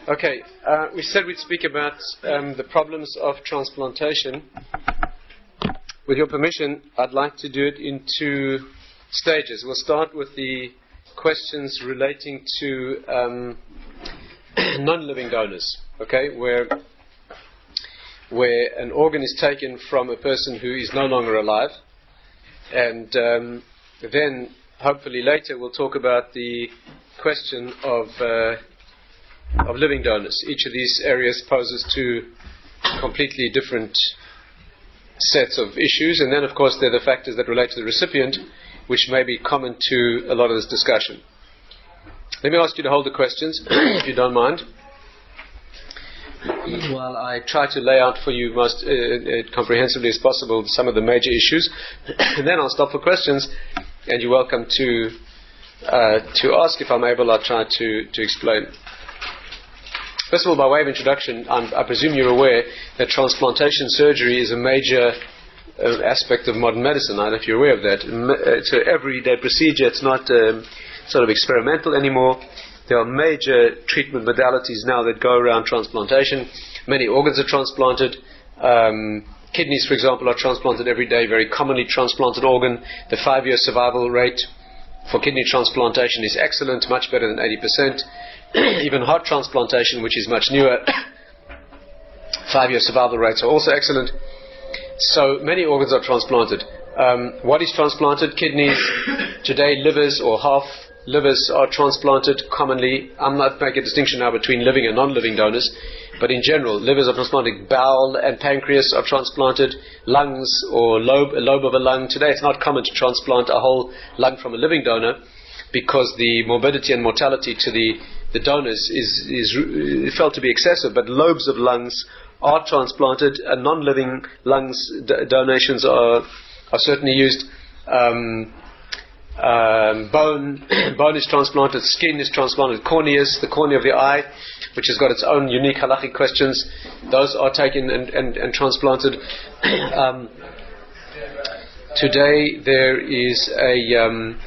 Okay, we said we'd speak about the problems of transplantation. With your permission, I'd like to do it in two stages. We'll start with the questions relating to non-living donors, okay, where an organ is taken from a person who is no longer alive, and then hopefully later we'll talk about the question of living donors. Each of these areas poses two completely different sets of issues, and then of course there are the factors that relate to the recipient, which may be common to a lot of this discussion. Let me ask you to hold the questions, if you don't mind, while I try to lay out for you most comprehensively as possible some of the major issues, and then I'll stop for questions, and you're welcome to ask. If I'm able, I'll try to explain. First of all, by way of introduction, I presume you're aware that transplantation surgery is a major aspect of modern medicine. I don't know if you're aware of that. It's an everyday procedure. It's not sort of experimental anymore. There are major treatment modalities now that go around transplantation. Many organs are transplanted. Kidneys, for example, are transplanted every day, very commonly transplanted organ. The 5-year survival rate for kidney transplantation is excellent, much better than 80%. Even heart transplantation, which is much newer, 5-year survival rates are also excellent. So many organs are transplanted. What is transplanted? Kidneys. Today, livers or half livers are transplanted commonly. I'm not making a distinction now between living and non-living donors, but in general, livers are transplanted. Bowel and pancreas are transplanted. Lungs or a lobe of a lung. Today, it's not common to transplant a whole lung from a living donor, because the morbidity and mortality to the donors is felt to be excessive, but lobes of lungs are transplanted, and non-living lungs donations are certainly used. Bone is transplanted, skin is transplanted, corneas, the cornea of the eye, which has got its own unique halachic questions, those are taken and transplanted. Today there is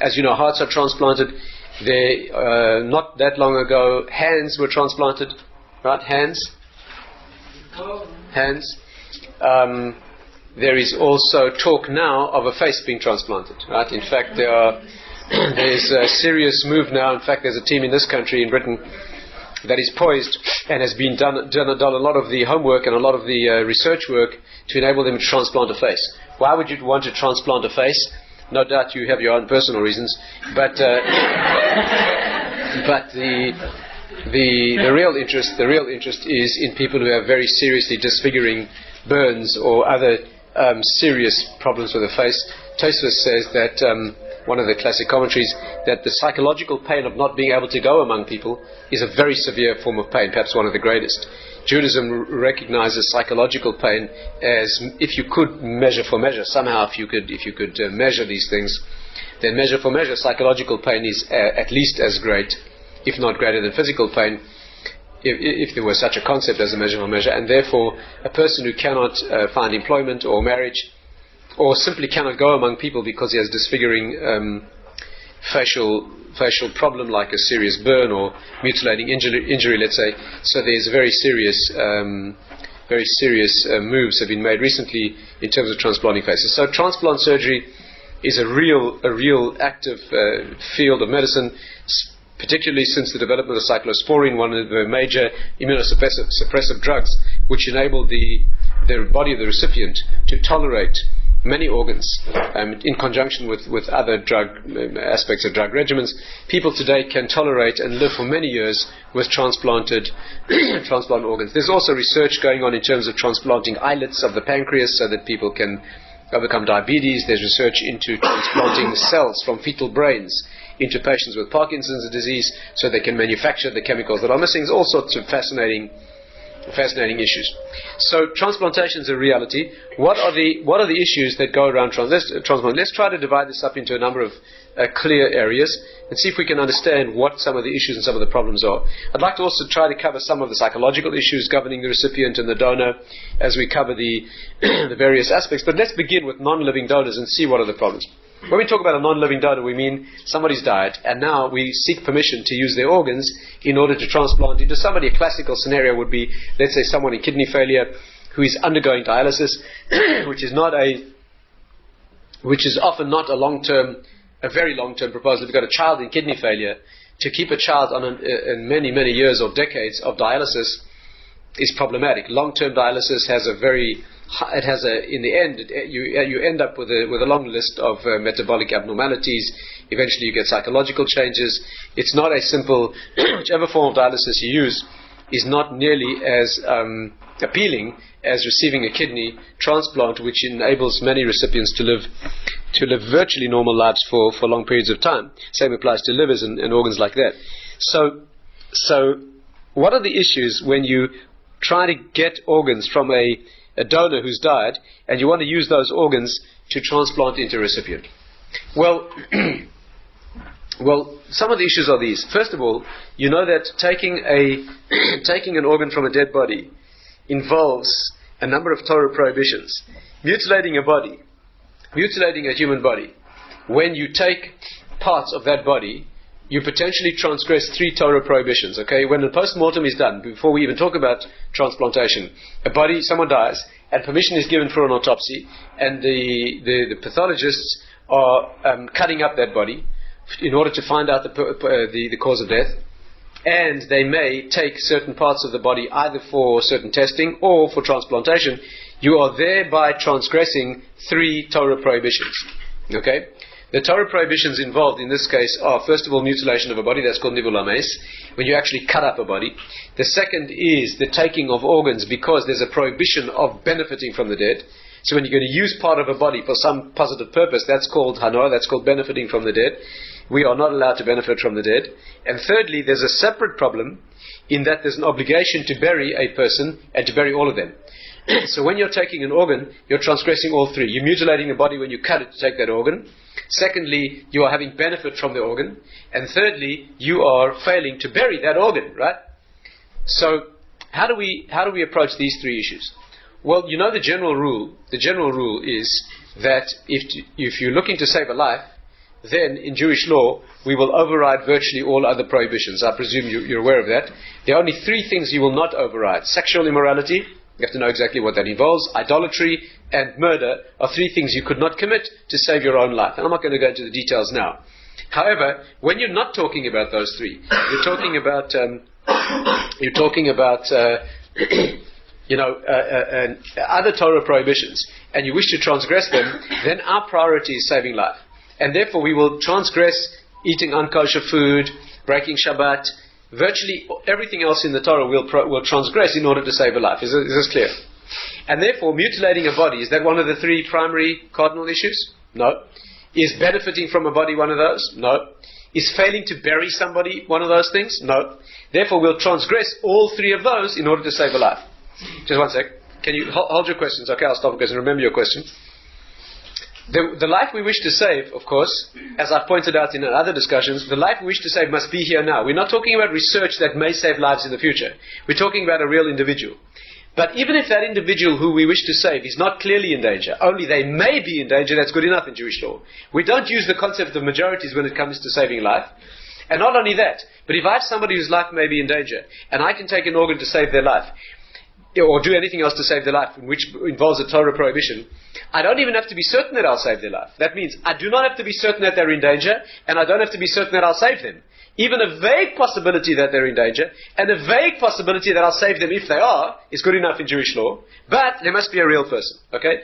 as you know, hearts are transplanted. Not that long ago, hands were transplanted, right? Hands. There is also talk now of a face being transplanted, right? In fact, there's a serious move now. In fact, there's a team in this country, in Britain, that is poised and has been done a lot of the homework and a lot of the research work to enable them to transplant a face. Why would you want to transplant a face? No doubt you have your own personal reasons, but the real interest is in people who have very seriously disfiguring burns or other serious problems with the face. Tosfos says that one of the classic commentaries, that the psychological pain of not being able to go among people is a very severe form of pain, perhaps one of the greatest. Judaism recognizes psychological pain as, if you could measure for measure, somehow if you could measure these things, then measure for measure, psychological pain is at least as great, if not greater than physical pain, if there were such a concept as a measure for measure. And therefore, a person who cannot find employment or marriage, or simply cannot go among people because he has disfiguring facial problem, like a serious burn or mutilating injury, let's say. So there's very serious moves have been made recently in terms of transplanting faces. So transplant surgery is a real active field of medicine, particularly since the development of cyclosporine, one of the major immunosuppressive drugs, which enable the body of the recipient to tolerate many organs in conjunction with other drug aspects of drug regimens. People today can tolerate and live for many years with transplanted transplant organs. There's also research going on in terms of transplanting islets of the pancreas so that people can overcome diabetes. There's research into transplanting cells from fetal brains into patients with Parkinson's disease so they can manufacture the chemicals that are missing. There's all sorts of fascinating issues. So transplantation is a reality. what are the issues that go around transplant? Let's try to divide this up into a number of clear areas and see if we can understand what some of the issues and some of the problems are. I'd like to also try to cover some of the psychological issues governing the recipient and the donor as we cover the the various aspects. But let's begin with non-living donors and see what are the problems. When we talk about a non-living donor, we mean somebody's died, and now we seek permission to use their organs in order to transplant into somebody. A classical scenario would be, let's say, someone in kidney failure who is undergoing dialysis, which is often not a very long-term proposal. If you've got a child in kidney failure, to keep a child on in many years or decades of dialysis is problematic. Long-term dialysis has in the end, you end up with a long list of metabolic abnormalities. Eventually you get psychological changes. It's not a simple, whichever form of dialysis you use is not nearly as appealing as receiving a kidney transplant, which enables many recipients to live virtually normal lives for long periods of time. Same applies to livers and organs like that. So what are the issues when you try to get organs from a donor who's died, and you want to use those organs to transplant into a recipient? Well, some of the issues are these. First of all, you know that taking an organ from a dead body involves a number of Torah prohibitions. Mutilating a human body, when you take parts of that body, you potentially transgress 3 Torah prohibitions. Okay, when the post-mortem is done, before we even talk about transplantation, someone dies, and permission is given for an autopsy, and the pathologists are cutting up that body in order to find out the cause of death, and they may take certain parts of the body either for certain testing or for transplantation. You are thereby transgressing 3 Torah prohibitions. Okay? The Torah prohibitions involved in this case are, first of all, mutilation of a body. That's called nivul hames, when you actually cut up a body. The second is the taking of organs, because there's a prohibition of benefiting from the dead. So when you're going to use part of a body for some positive purpose, that's called hanoah, that's called benefiting from the dead. We are not allowed to benefit from the dead. And thirdly, there's a separate problem in that there's an obligation to bury a person and to bury all of them. So when you're taking an organ, you're transgressing all 3. You're mutilating a body when you cut it to take that organ. Secondly, you are having benefit from the organ. And thirdly, you are failing to bury that organ, right? So how do we approach these 3 issues? Well, you know the general rule. The general rule is that if you're looking to save a life, then in Jewish law we will override virtually all other prohibitions. I presume you're aware of that. There are only 3 things you will not override. Sexual immorality, you have to know exactly what that involves. Idolatry and murder are 3 things you could not commit to save your own life. And I'm not going to go into the details now. However, when you're not talking about those 3, you're talking about other Torah prohibitions, and you wish to transgress them, then our priority is saving life. And therefore we will transgress eating unkosher food, breaking Shabbat. Virtually everything else in the Torah will transgress in order to save a life. Is this clear? And therefore, mutilating a body, is that one of the 3 primary cardinal issues? No. Is benefiting from a body one of those? No. Is failing to bury somebody one of those things? No. Therefore, we'll transgress all 3 of those in order to save a life. Just one sec. Can you hold your questions? Okay, I'll stop because remember your question. The life we wish to save, of course, as I've pointed out in other discussions, the life we wish to save must be here now. We're not talking about research that may save lives in the future. We're talking about a real individual. But even if that individual who we wish to save is not clearly in danger, only they may be in danger, that's good enough in Jewish law. We don't use the concept of majorities when it comes to saving life. And not only that, but if I have somebody whose life may be in danger, and I can take an organ to save their life, or do anything else to save their life, which involves a Torah prohibition, I don't even have to be certain that I'll save their life. That means I do not have to be certain that they're in danger, and I don't have to be certain that I'll save them. Even a vague possibility that they're in danger, and a vague possibility that I'll save them if they are, is good enough in Jewish law, but there must be a real person, okay?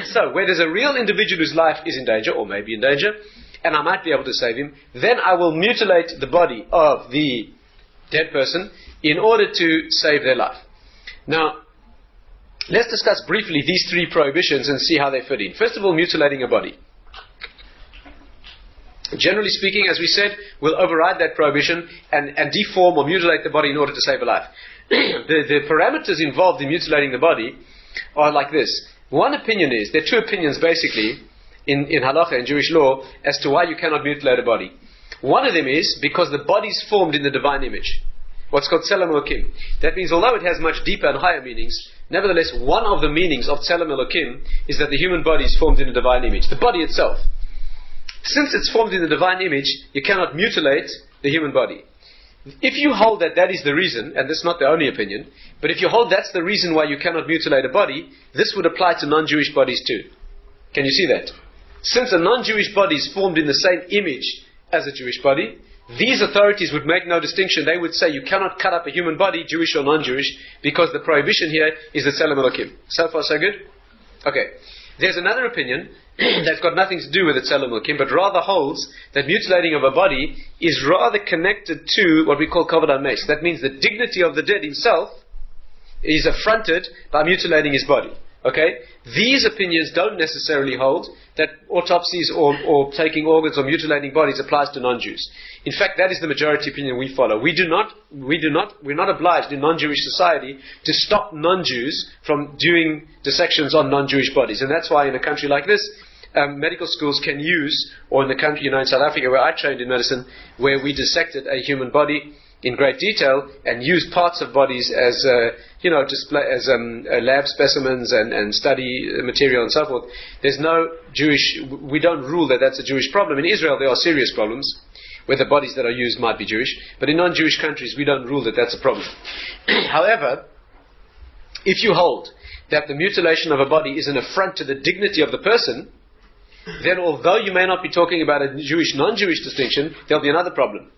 So, where there's a real individual whose life is in danger, or may be in danger, and I might be able to save him, then I will mutilate the body of the dead person in order to save their life. Now, let's discuss briefly these 3 prohibitions and see how they fit in. First of all, mutilating a body. Generally speaking, as we said, we'll override that prohibition and deform or mutilate the body in order to save a life. The parameters involved in mutilating the body are like this. One opinion is, there are two opinions basically in halacha, in Jewish law, as to why you cannot mutilate a body. One of them is because the body is formed in the divine image, what's called Tzelem Elokim. That means although it has much deeper and higher meanings, nevertheless one of the meanings of Tzelem Elokim is that the human body is formed in the divine image, the body itself. Since it's formed in the divine image, you cannot mutilate the human body. If you hold that that is the reason, and this is not the only opinion, but if you hold that's the reason why you cannot mutilate a body, this would apply to non-Jewish bodies too. Can you see that? Since a non-Jewish body is formed in the same image as a Jewish body, these authorities would make no distinction. They would say you cannot cut up a human body, Jewish or non-Jewish, because the prohibition here is the Tzelem Elokim. So far so good? Okay. There's another opinion that's got nothing to do with the Tzelem Elokim, but rather holds that mutilating of a body is rather connected to what we call Kavod HaMes. That means the dignity of the dead himself is affronted by mutilating his body. Okay? These opinions don't necessarily hold that autopsies or taking organs or mutilating bodies applies to non-Jews. In fact, that is the majority opinion we follow. We're not obliged in non-Jewish society to stop non-Jews from doing dissections on non-Jewish bodies. And that's why in a country like this, medical schools can use, or in the country, in South Africa, where I trained in medicine, where we dissected a human body in great detail and used parts of bodies as display as lab specimens and study material and so forth. There's no Jewish. We don't rule that that's a Jewish problem. In Israel, there are serious problems where the bodies that are used might be Jewish, but in non-Jewish countries, we don't rule that that's a problem. However, if you hold that the mutilation of a body is an affront to the dignity of the person, then although you may not be talking about a Jewish, non-Jewish distinction, there'll be another problem.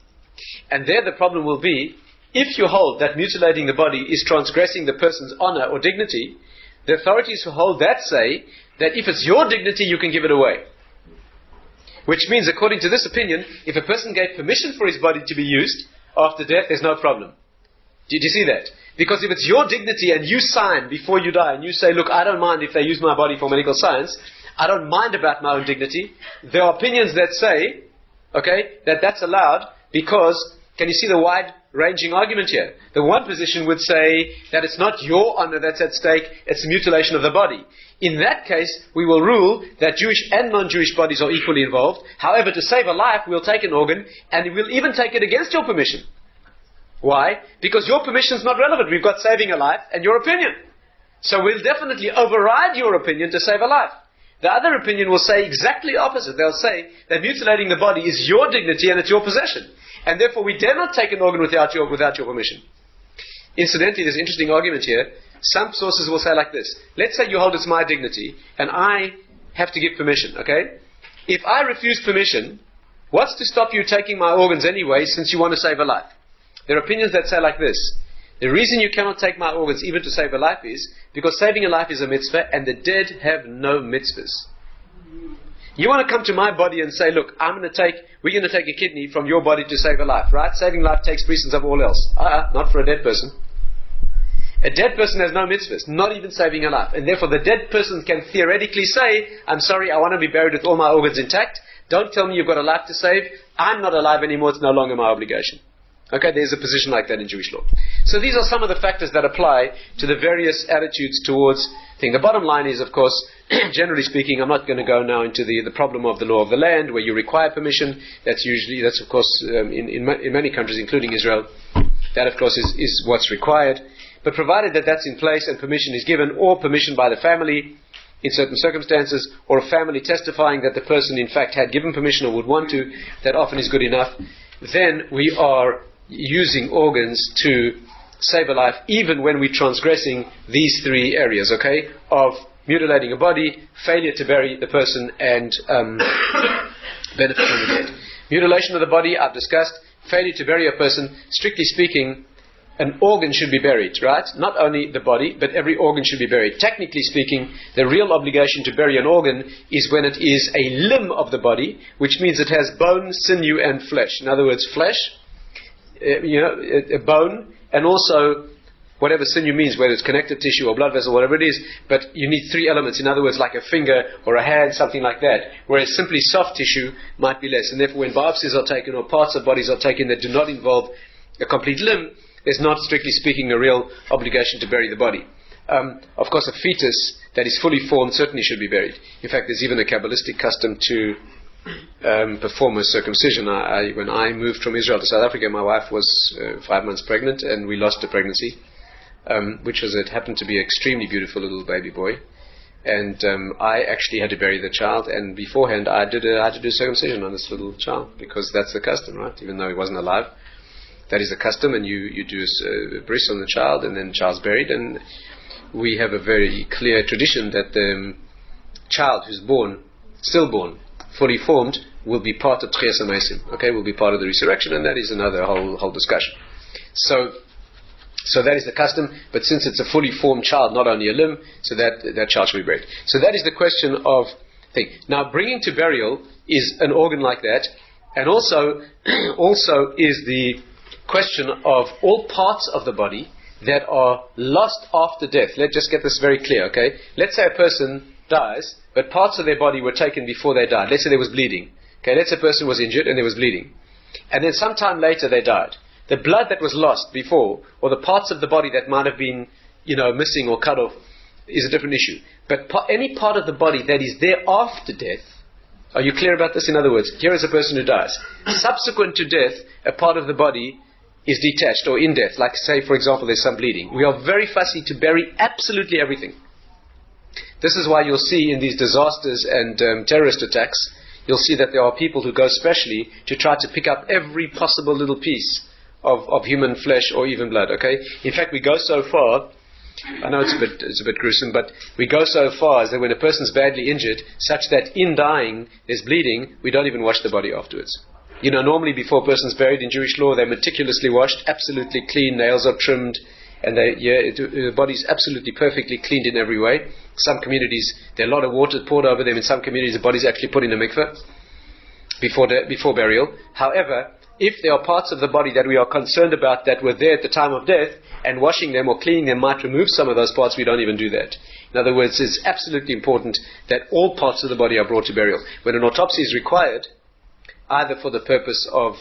And there the problem will be, if you hold that mutilating the body is transgressing the person's honor or dignity, the authorities who hold that say that if it's your dignity, you can give it away. Which means, according to this opinion, if a person gave permission for his body to be used after death, there's no problem. Did you see that? Because if it's your dignity and you sign before you die and you say, look, I don't mind if they use my body for medical science, I don't mind about my own dignity, there are opinions that say, okay, that's allowed because, can you see the wide-ranging argument here? The one position would say that it's not your honor that's at stake, it's the mutilation of the body. In that case, we will rule that Jewish and non-Jewish bodies are equally involved. However, to save a life, we'll take an organ, and we'll even take it against your permission. Why? Because your permission is not relevant. We've got saving a life and your opinion. So we'll definitely override your opinion to save a life. The other opinion will say exactly the opposite. They'll say that mutilating the body is your dignity and it's your possession. And therefore we dare not take an organ without your permission. Incidentally, there's an interesting argument here. Some sources will say like this. Let's say you hold it's my dignity and I have to give permission, okay? If I refuse permission, what's to stop you taking my organs anyway since you want to save a life? There are opinions that say like this. The reason you cannot take my organs even to save a life is because saving a life is a mitzvah and the dead have no mitzvahs. You want to come to my body and say, look, we're going to take a kidney from your body to save a life, right? Saving life takes precedence of all else. Not for a dead person. A dead person has no mitzvahs, not even saving a life. And therefore the dead person can theoretically say, I'm sorry, I want to be buried with all my organs intact. Don't tell me you've got a life to save. I'm not alive anymore. It's no longer my obligation. Okay, there's a position like that in Jewish law. So these are some of the factors that apply to the various attitudes towards things. The bottom line is, of course, generally speaking, I'm not going to go now into the problem of the law of the land, where you require permission. That's of course, in many countries, including Israel, that, of course, is what's required. But provided that that's in place and permission is given, or permission by the family in certain circumstances, or a family testifying that the person, in fact, had given permission or would want to, that often is good enough, then we are using organs to save a life, even when we're transgressing these three areas, okay, of mutilating a body, failure to bury the person, and benefit from the dead. Mutilation of the body, I've discussed. Failure to bury a person, strictly speaking, an organ should be buried, right? Not only the body, but every organ should be buried. Technically speaking, the real obligation to bury an organ is when it is a limb of the body, which means it has bone, sinew, and flesh. In other words, flesh, a bone, and also whatever sinew means, whether it's connective tissue or blood vessel, whatever it is, but you need three elements. In other words, like a finger or a hand, something like that, whereas simply soft tissue might be less. And therefore, when biopsies are taken or parts of bodies are taken that do not involve a complete limb, there's not, strictly speaking, a real obligation to bury the body. Of course, a fetus that is fully formed certainly should be buried. In fact, there's even a Kabbalistic custom to perform a circumcision. When I moved from Israel to South Africa, my wife was 5 months pregnant, and we lost the pregnancy, it happened to be an extremely beautiful little baby boy. And I actually had to bury the child, and beforehand I had to do circumcision on this little child, because that's the custom, right? Even though he wasn't alive, that is the custom, and you do a bris on the child, and then the child's buried. And we have a very clear tradition that the child who's stillborn, fully formed, will be part of Tchias HaMeisim, okay, will be part of the resurrection, and that is another whole discussion. So that is the custom, but since it's a fully formed child, not only a limb, so that child should be buried. So that is the question of thing. Now, bringing to burial is an organ like that, and also is the question of all parts of the body that are lost after death. Let's just get this very clear, okay? Let's say a person dies, but parts of their body were taken before they died. Let's say there was bleeding. Okay, let's say a person was injured and there was bleeding. And then sometime later they died. The blood that was lost before, or the parts of the body that might have been, missing or cut off, is a different issue. But any part of the body that is there after death, are you clear about this? In other words, here is a person who dies. Subsequent to death, a part of the body is detached, or in death. Like, say, for example, there's some bleeding. We are very fussy to bury absolutely everything. This is why you'll see in these disasters and terrorist attacks, you'll see that there are people who go specially to try to pick up every possible little piece of human flesh or even blood, okay? In fact, we go so far, I know it's a bit gruesome, but we go so far as that when a person's badly injured, such that in dying there's bleeding, we don't even wash the body afterwards. Normally before a person's buried in Jewish law, they're meticulously washed, absolutely clean, nails are trimmed, and the body's absolutely perfectly cleaned in every way. Some communities, there are a lot of water poured over them. In some communities, the body's actually put in a mikveh before burial. However, if there are parts of the body that we are concerned about that were there at the time of death, and washing them or cleaning them might remove some of those parts, we don't even do that. In other words, it's absolutely important that all parts of the body are brought to burial. When an autopsy is required, either for the purpose of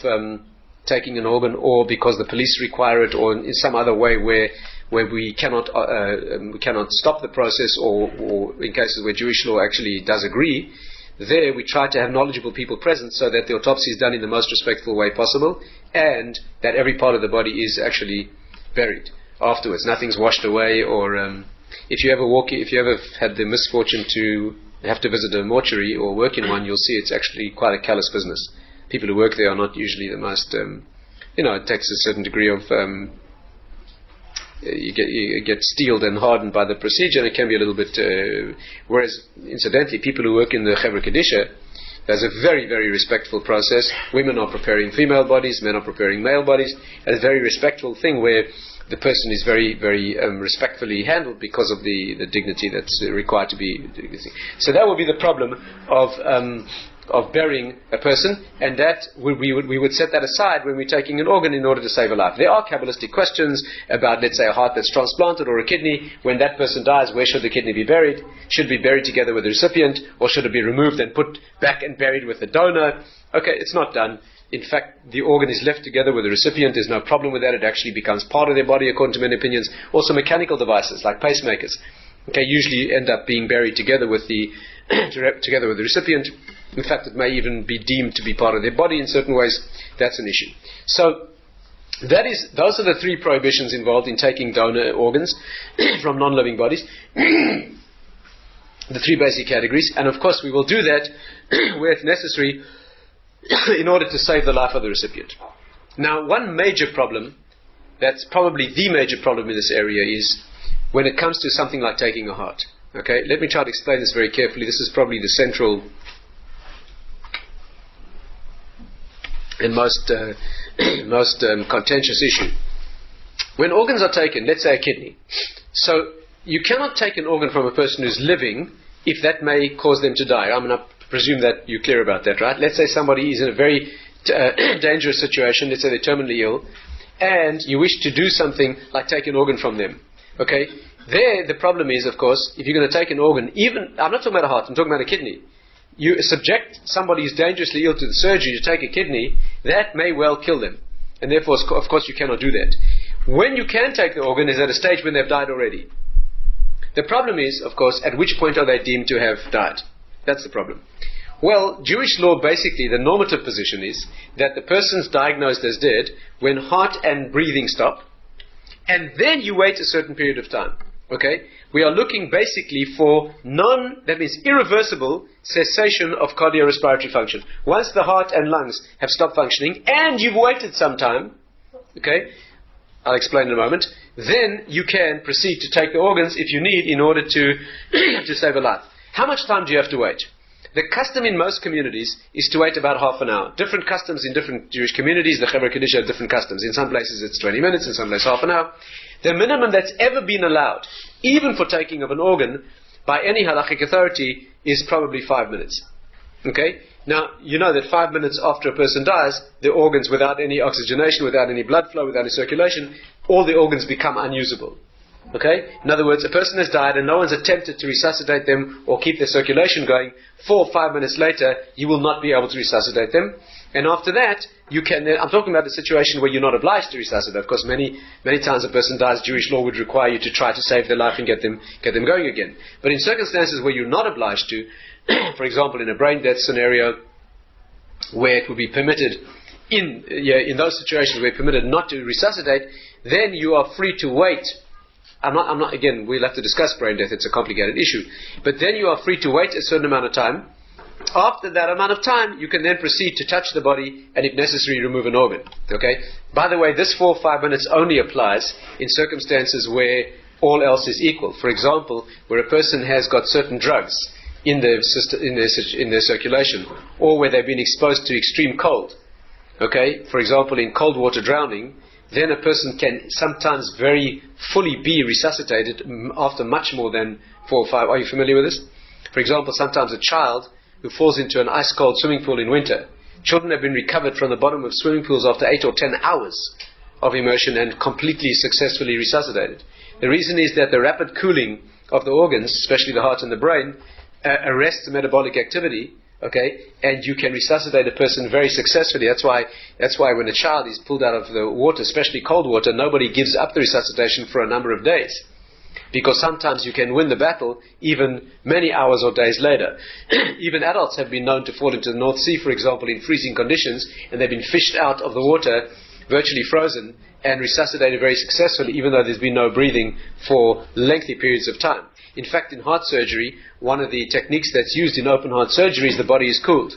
taking an organ, or because the police require it, or in some other way where we cannot stop the process, or in cases where Jewish law actually does agree, there we try to have knowledgeable people present so that the autopsy is done in the most respectful way possible, and that every part of the body is actually buried afterwards. Nothing's washed away, or if you ever had the misfortune to have to visit a mortuary or work in one, you'll see it's actually quite a callous business. People who work there are not usually the most, it takes a certain degree of, you get steeled and hardened by the procedure, and it can be a little bit, whereas, incidentally, people who work in the Chevra Kedisha, there's a very, very respectful process. Women are preparing female bodies, men are preparing male bodies. It's a very respectful thing where the person is very, very respectfully handled because of the dignity that's required to be. So that would be the problem of burying a person, and that we would set that aside when we're taking an organ in order to save a life. There are Kabbalistic questions about, let's say, a heart that's transplanted or a kidney. When that person dies, where should the kidney be buried? Should it be buried together with the recipient, or should it be removed and put back and buried with the donor? Okay, it's not done. In fact, the organ is left together with the recipient. There's no problem with that. It actually becomes part of their body, according to many opinions. Also, mechanical devices like pacemakers, usually end up being buried together with the recipient. In fact, it may even be deemed to be part of their body in certain ways. That's an issue. So, those are the three prohibitions involved in taking donor organs from non-living bodies. The three basic categories. And of course, we will do that where it's necessary in order to save the life of the recipient. Now, one major problem, that's probably the major problem in this area, is when it comes to something like taking a heart. Okay, let me try to explain this very carefully. This is probably the central and most contentious issue. When organs are taken, let's say a kidney, so you cannot take an organ from a person who's living if that may cause them to die. I presume that you're clear about that, right? Let's say somebody is in a very dangerous situation, let's say they're terminally ill, and you wish to do something like take an organ from them. Okay? There, the problem is, of course, if you're going to take an organ, I'm not talking about a heart, I'm talking about a kidney. You subject somebody who's dangerously ill to the surgery to take a kidney, that may well kill them. And therefore, of course, you cannot do that. When you can take the organ is at a stage when they've died already. The problem is, of course, at which point are they deemed to have died? That's the problem. Well, Jewish law, basically, the normative position is that the person's diagnosed as dead when heart and breathing stop, and then you wait a certain period of time. Okay? We are looking basically for that means irreversible cessation of cardiorespiratory function. Once the heart and lungs have stopped functioning, and you've waited some time, okay, I'll explain in a moment, then you can proceed to take the organs if you need in order to save a life. How much time do you have to wait? The custom in most communities is to wait about half an hour. Different customs in different Jewish communities, the Chevra Kadisha have different customs. In some places it's 20 minutes, in some places half an hour. The minimum that's ever been allowed, even for taking of an organ, by any halachic authority, is probably 5 minutes. Okay? Now, you know that 5 minutes after a person dies, the organs, without any oxygenation, without any blood flow, without any circulation, all the organs become unusable. Okay? In other words, a person has died and no one's attempted to resuscitate them or keep their circulation going. 4 or 5 minutes later, you will not be able to resuscitate them. And after that, you can, I'm talking about a situation where you're not obliged to resuscitate. Of course, many times a person dies, Jewish law would require you to try to save their life and get them going again. But in circumstances where you're not obliged to, for example, in a brain death scenario, where it would be permitted, in those situations where it's permitted not to resuscitate, then you are free to wait. I'm not, again, we'll have to discuss brain death, it's a complicated issue. But then you are free to wait a certain amount of time. After that amount of time, you can then proceed to touch the body and, if necessary, remove an organ. Okay? By the way, this 4 or 5 minutes only applies in circumstances where all else is equal. For example, where a person has got certain drugs in their circulation, or where they've been exposed to extreme cold. Okay? For example, in cold water drowning, then a person can sometimes very fully be resuscitated after much more than 4 or 5. Are you familiar with this? For example, sometimes a child who falls into an ice-cold swimming pool in winter. Children have been recovered from the bottom of swimming pools after 8 or 10 hours of immersion and completely successfully resuscitated. The reason is that the rapid cooling of the organs, especially the heart and the brain, arrests metabolic activity, okay, and you can resuscitate a person very successfully. That's why when a child is pulled out of the water, especially cold water, nobody gives up the resuscitation for a number of days. Because sometimes you can win the battle even many hours or days later. Even adults have been known to fall into the North Sea, for example, in freezing conditions, and they've been fished out of the water, virtually frozen, and resuscitated very successfully, even though there's been no breathing for lengthy periods of time. In fact, in heart surgery, one of the techniques that's used in open heart surgery is the body is cooled.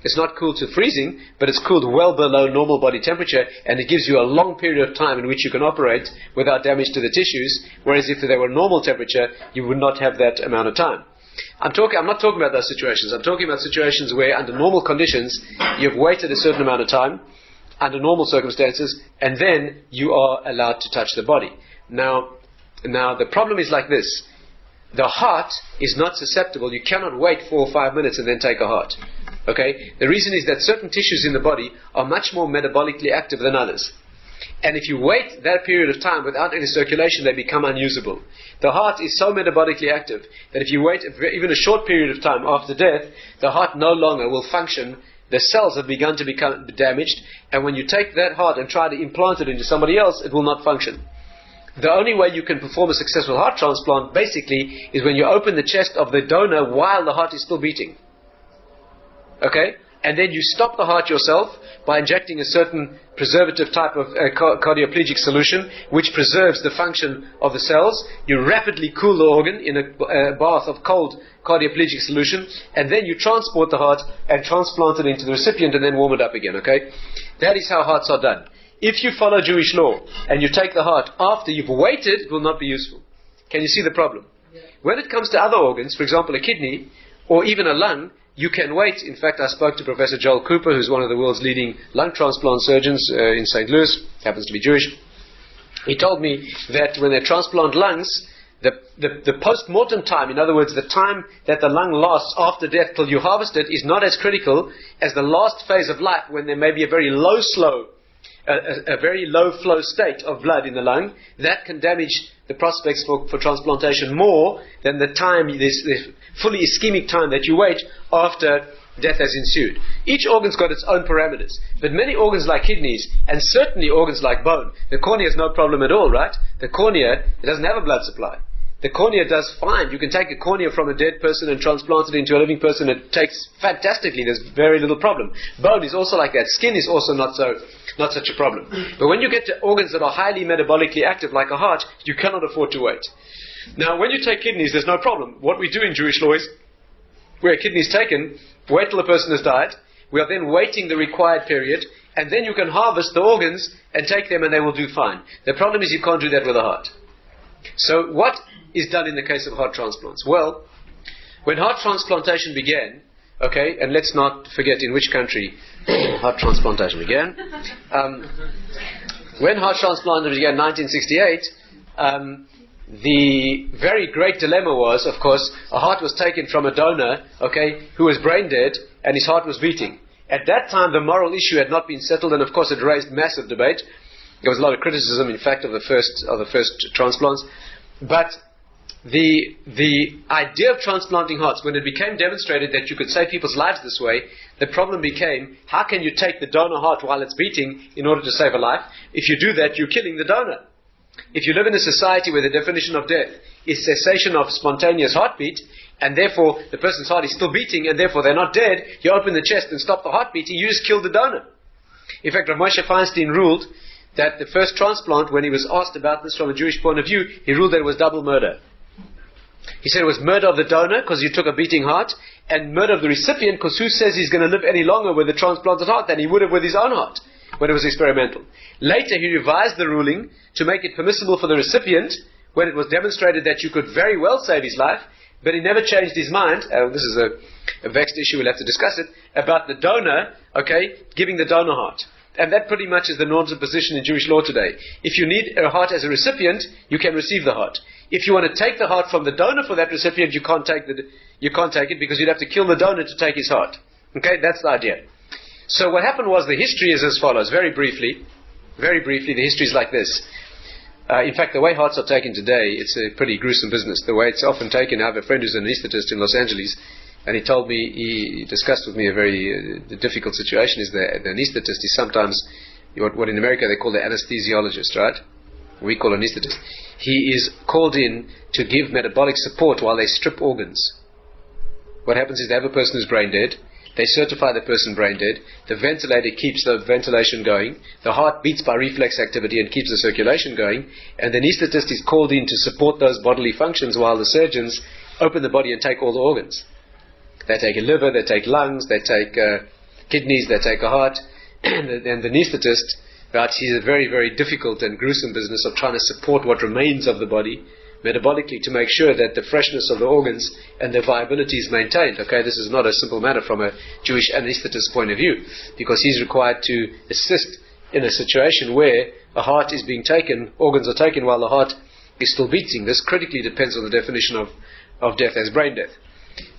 It's not cooled to freezing, but it's cooled well below normal body temperature, and it gives you a long period of time in which you can operate without damage to the tissues, whereas if they were normal temperature, you would not have that amount of time. I'm not talking about those situations. I'm talking about situations where, under normal conditions, you've waited a certain amount of time, under normal circumstances, and then you are allowed to touch the body. Now the problem is like this. The heart is not susceptible. You cannot wait 4 or 5 minutes and then take a heart. Okay? The reason is that certain tissues in the body are much more metabolically active than others. And if you wait that period of time without any circulation, they become unusable. The heart is so metabolically active that if you wait even a short period of time after death, the heart no longer will function. The cells have begun to become damaged, and when you take that heart and try to implant it into somebody else, it will not function. The only way you can perform a successful heart transplant, basically, is when you open the chest of the donor while the heart is still beating. Okay? And then you stop the heart yourself by injecting a certain preservative type of cardioplegic solution, which preserves the function of the cells. You rapidly cool the organ in a bath of cold cardioplegic solution, and then you transport the heart and transplant it into the recipient and then warm it up again. Okay? That is how hearts are done. If you follow Jewish law and you take the heart after you've waited, it will not be useful. Can you see the problem? Yeah. When it comes to other organs, for example a kidney or even a lung, you can wait. In fact, I spoke to Professor Joel Cooper, who's one of the world's leading lung transplant surgeons in St. Louis, happens to be Jewish. He told me that when they transplant lungs, the post-mortem time, in other words, the time that the lung lasts after death till you harvest it, is not as critical as the last phase of life, when there may be a very low flow state of blood in the lung. That can damage the prospects for transplantation more than the time, this fully ischemic time that you wait after death has ensued. Each organ's got its own parameters, but many organs like kidneys, and certainly organs like bone, the cornea is no problem at all, right? The cornea, it doesn't have a blood supply. The cornea does fine. You can take a cornea from a dead person and transplant it into a living person. It takes fantastically. There's very little problem. Bone is also like that. Skin is also not such a problem. But when you get to organs that are highly metabolically active, like a heart, you cannot afford to wait. Now, when you take kidneys, there's no problem. What we do in Jewish law is, where a kidney is taken, wait till the person has died. We are then waiting the required period, and then you can harvest the organs and take them, and they will do fine. The problem is you can't do that with a heart. So what is done in the case of heart transplants? Well, when heart transplantation began, okay, and let's not forget in which country heart transplantation began. When heart transplantation began in 1968, the very great dilemma was, of course, a heart was taken from a donor, okay, who was brain dead, and his heart was beating. At that time, the moral issue had not been settled, and of course, it raised massive debate. There was a lot of criticism, in fact, of the first transplants. But the idea of transplanting hearts, when it became demonstrated that you could save people's lives this way, the problem became, how can you take the donor heart while it's beating in order to save a life? If you do that, you're killing the donor. If you live in a society where the definition of death is cessation of spontaneous heartbeat, and therefore the person's heart is still beating, and therefore they're not dead, you open the chest and stop the heart beating, you just kill the donor. In fact, Rav Moshe Feinstein ruled that the first transplant, when he was asked about this from a Jewish point of view, he ruled that it was double murder. He said it was murder of the donor, because you took a beating heart, and murder of the recipient, because who says he's going to live any longer with a transplanted heart than he would have with his own heart, when it was experimental. Later he revised the ruling to make it permissible for the recipient, when it was demonstrated that you could very well save his life, but he never changed his mind. This is a vexed issue, we'll have to discuss it, about the donor, okay, giving the donor heart. And that pretty much is the norms of position in Jewish law today. If you need a heart as a recipient, you can receive the heart. If you want to take the heart from the donor for that recipient, you can't take it, because you'd have to kill the donor to take his heart. Okay, that's the idea. So what happened was, the history is as follows, very briefly, the history is like this. In fact, the way hearts are taken today, it's a pretty gruesome business. The way it's often taken, I have a friend who's an anaesthetist in Los Angeles, and he told me, he discussed with me a very difficult situation. Is the anaesthetist is sometimes what in America they call the anesthesiologist, right? We call anaesthetist. He is called in to give metabolic support while they strip organs. What happens is they have a person who's brain dead. They certify the person brain dead. The ventilator keeps the ventilation going. The heart beats by reflex activity and keeps the circulation going. And the anaesthetist is called in to support those bodily functions while the surgeons open the body and take all the organs. They take a liver, they take lungs, they take kidneys, they take a heart. And the anaesthetist, right, sees a very, very difficult and gruesome business of trying to support what remains of the body metabolically to make sure that the freshness of the organs and their viability is maintained. Okay, this is not a simple matter from a Jewish anaesthetist's point of view, because he's required to assist in a situation where a heart is being taken, organs are taken while the heart is still beating. This critically depends on the definition of death as brain death.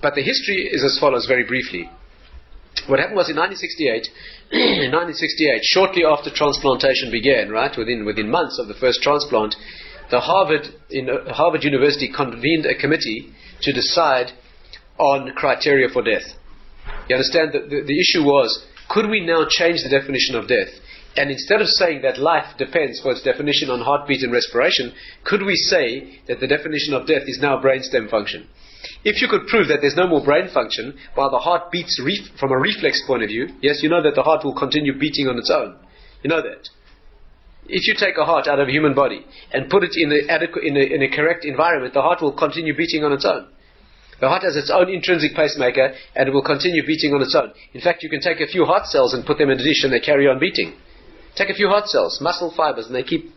But the history is as follows, very briefly. What happened was in 1968, shortly after transplantation began, right, within months of the first transplant, Harvard University convened a committee to decide on criteria for death. You understand that the issue was, could we now change the definition of death? And instead of saying that life depends for its definition on heartbeat and respiration, could we say that the definition of death is now brainstem function? If you could prove that there's no more brain function while the heart beats from a reflex point of view, yes, you know that the heart will continue beating on its own. You know that. If you take a heart out of a human body and put it in a correct environment, the heart will continue beating on its own. The heart has its own intrinsic pacemaker, and it will continue beating on its own. In fact, you can take a few heart cells and put them in a dish, and they carry on beating. Take a few heart cells, muscle fibers, and they keep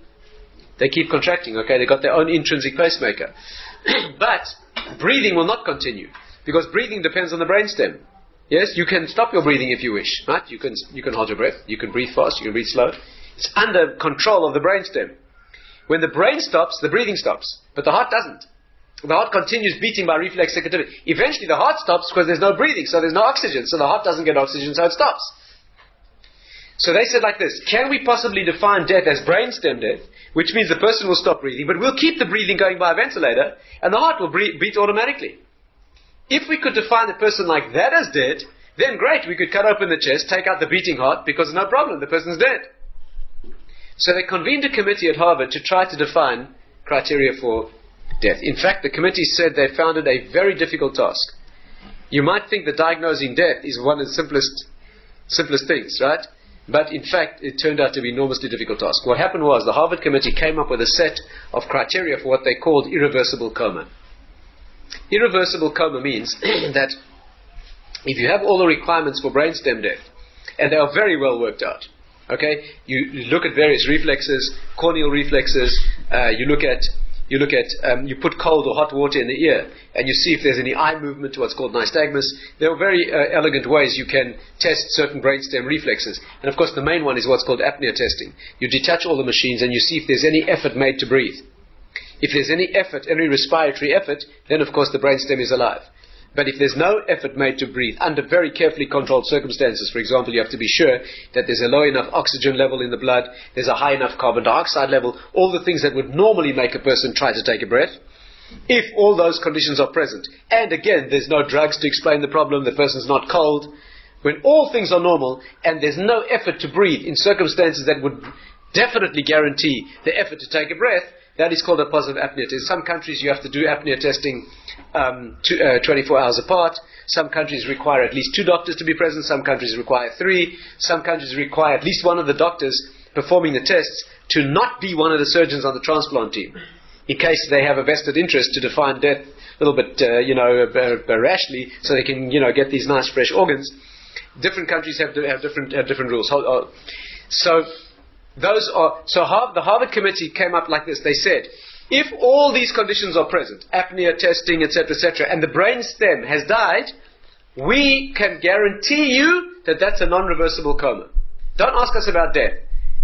contracting. Okay, they've got their own intrinsic pacemaker. But breathing will not continue, because breathing depends on the brainstem. Yes, you can stop your breathing if you wish, right? You can hold your breath, you can breathe fast, you can breathe slow. It's under control of the brainstem. When the brain stops, the breathing stops, but the heart doesn't. The heart continues beating by reflex activity. Eventually the heart stops because there's no breathing, so there's no oxygen, so the heart doesn't get oxygen, so it stops. So they said like this, can we possibly define death as brainstem death, which means the person will stop breathing, but we'll keep the breathing going by a ventilator, and the heart will beat automatically. If we could define a person like that as dead, then great, we could cut open the chest, take out the beating heart, because no problem, the person's dead. So they convened a committee at Harvard to try to define criteria for death. In fact, the committee said they found it a very difficult task. You might think that diagnosing death is one of the simplest things, right? But in fact, it turned out to be an enormously difficult task. What happened was the Harvard committee came up with a set of criteria for what they called irreversible coma. Irreversible coma means that if you have all the requirements for brainstem death, and they are very well worked out, okay? You look at various reflexes, corneal reflexes. You put cold or hot water in the ear, and you see if there's any eye movement to what's called nystagmus. There are very elegant ways you can test certain brainstem reflexes. And of course, the main one is what's called apnea testing. You detach all the machines and you see if there's any effort made to breathe. If there's any effort, any respiratory effort, then of course the brainstem is alive. But if there's no effort made to breathe under very carefully controlled circumstances, for example, you have to be sure that there's a low enough oxygen level in the blood, there's a high enough carbon dioxide level, all the things that would normally make a person try to take a breath. If all those conditions are present, and again, there's no drugs to explain the problem, the person's not cold, when all things are normal and there's no effort to breathe in circumstances that would definitely guarantee the effort to take a breath, that is called a positive apnea test. In some countries you have to do apnea testing 24 hours apart. Some countries require at least 2 doctors to be present. Some countries require 3. Some countries require at least one of the doctors performing the tests to not be one of the surgeons on the transplant team, in case they have a vested interest to define death a little bit, rashly, so they can, get these nice fresh organs. Different countries have different rules. The Harvard committee came up like this. They said, if all these conditions are present, apnea testing, etc., and the brain stem has died, we can guarantee you that that's a non-reversible coma. Don't ask us about death.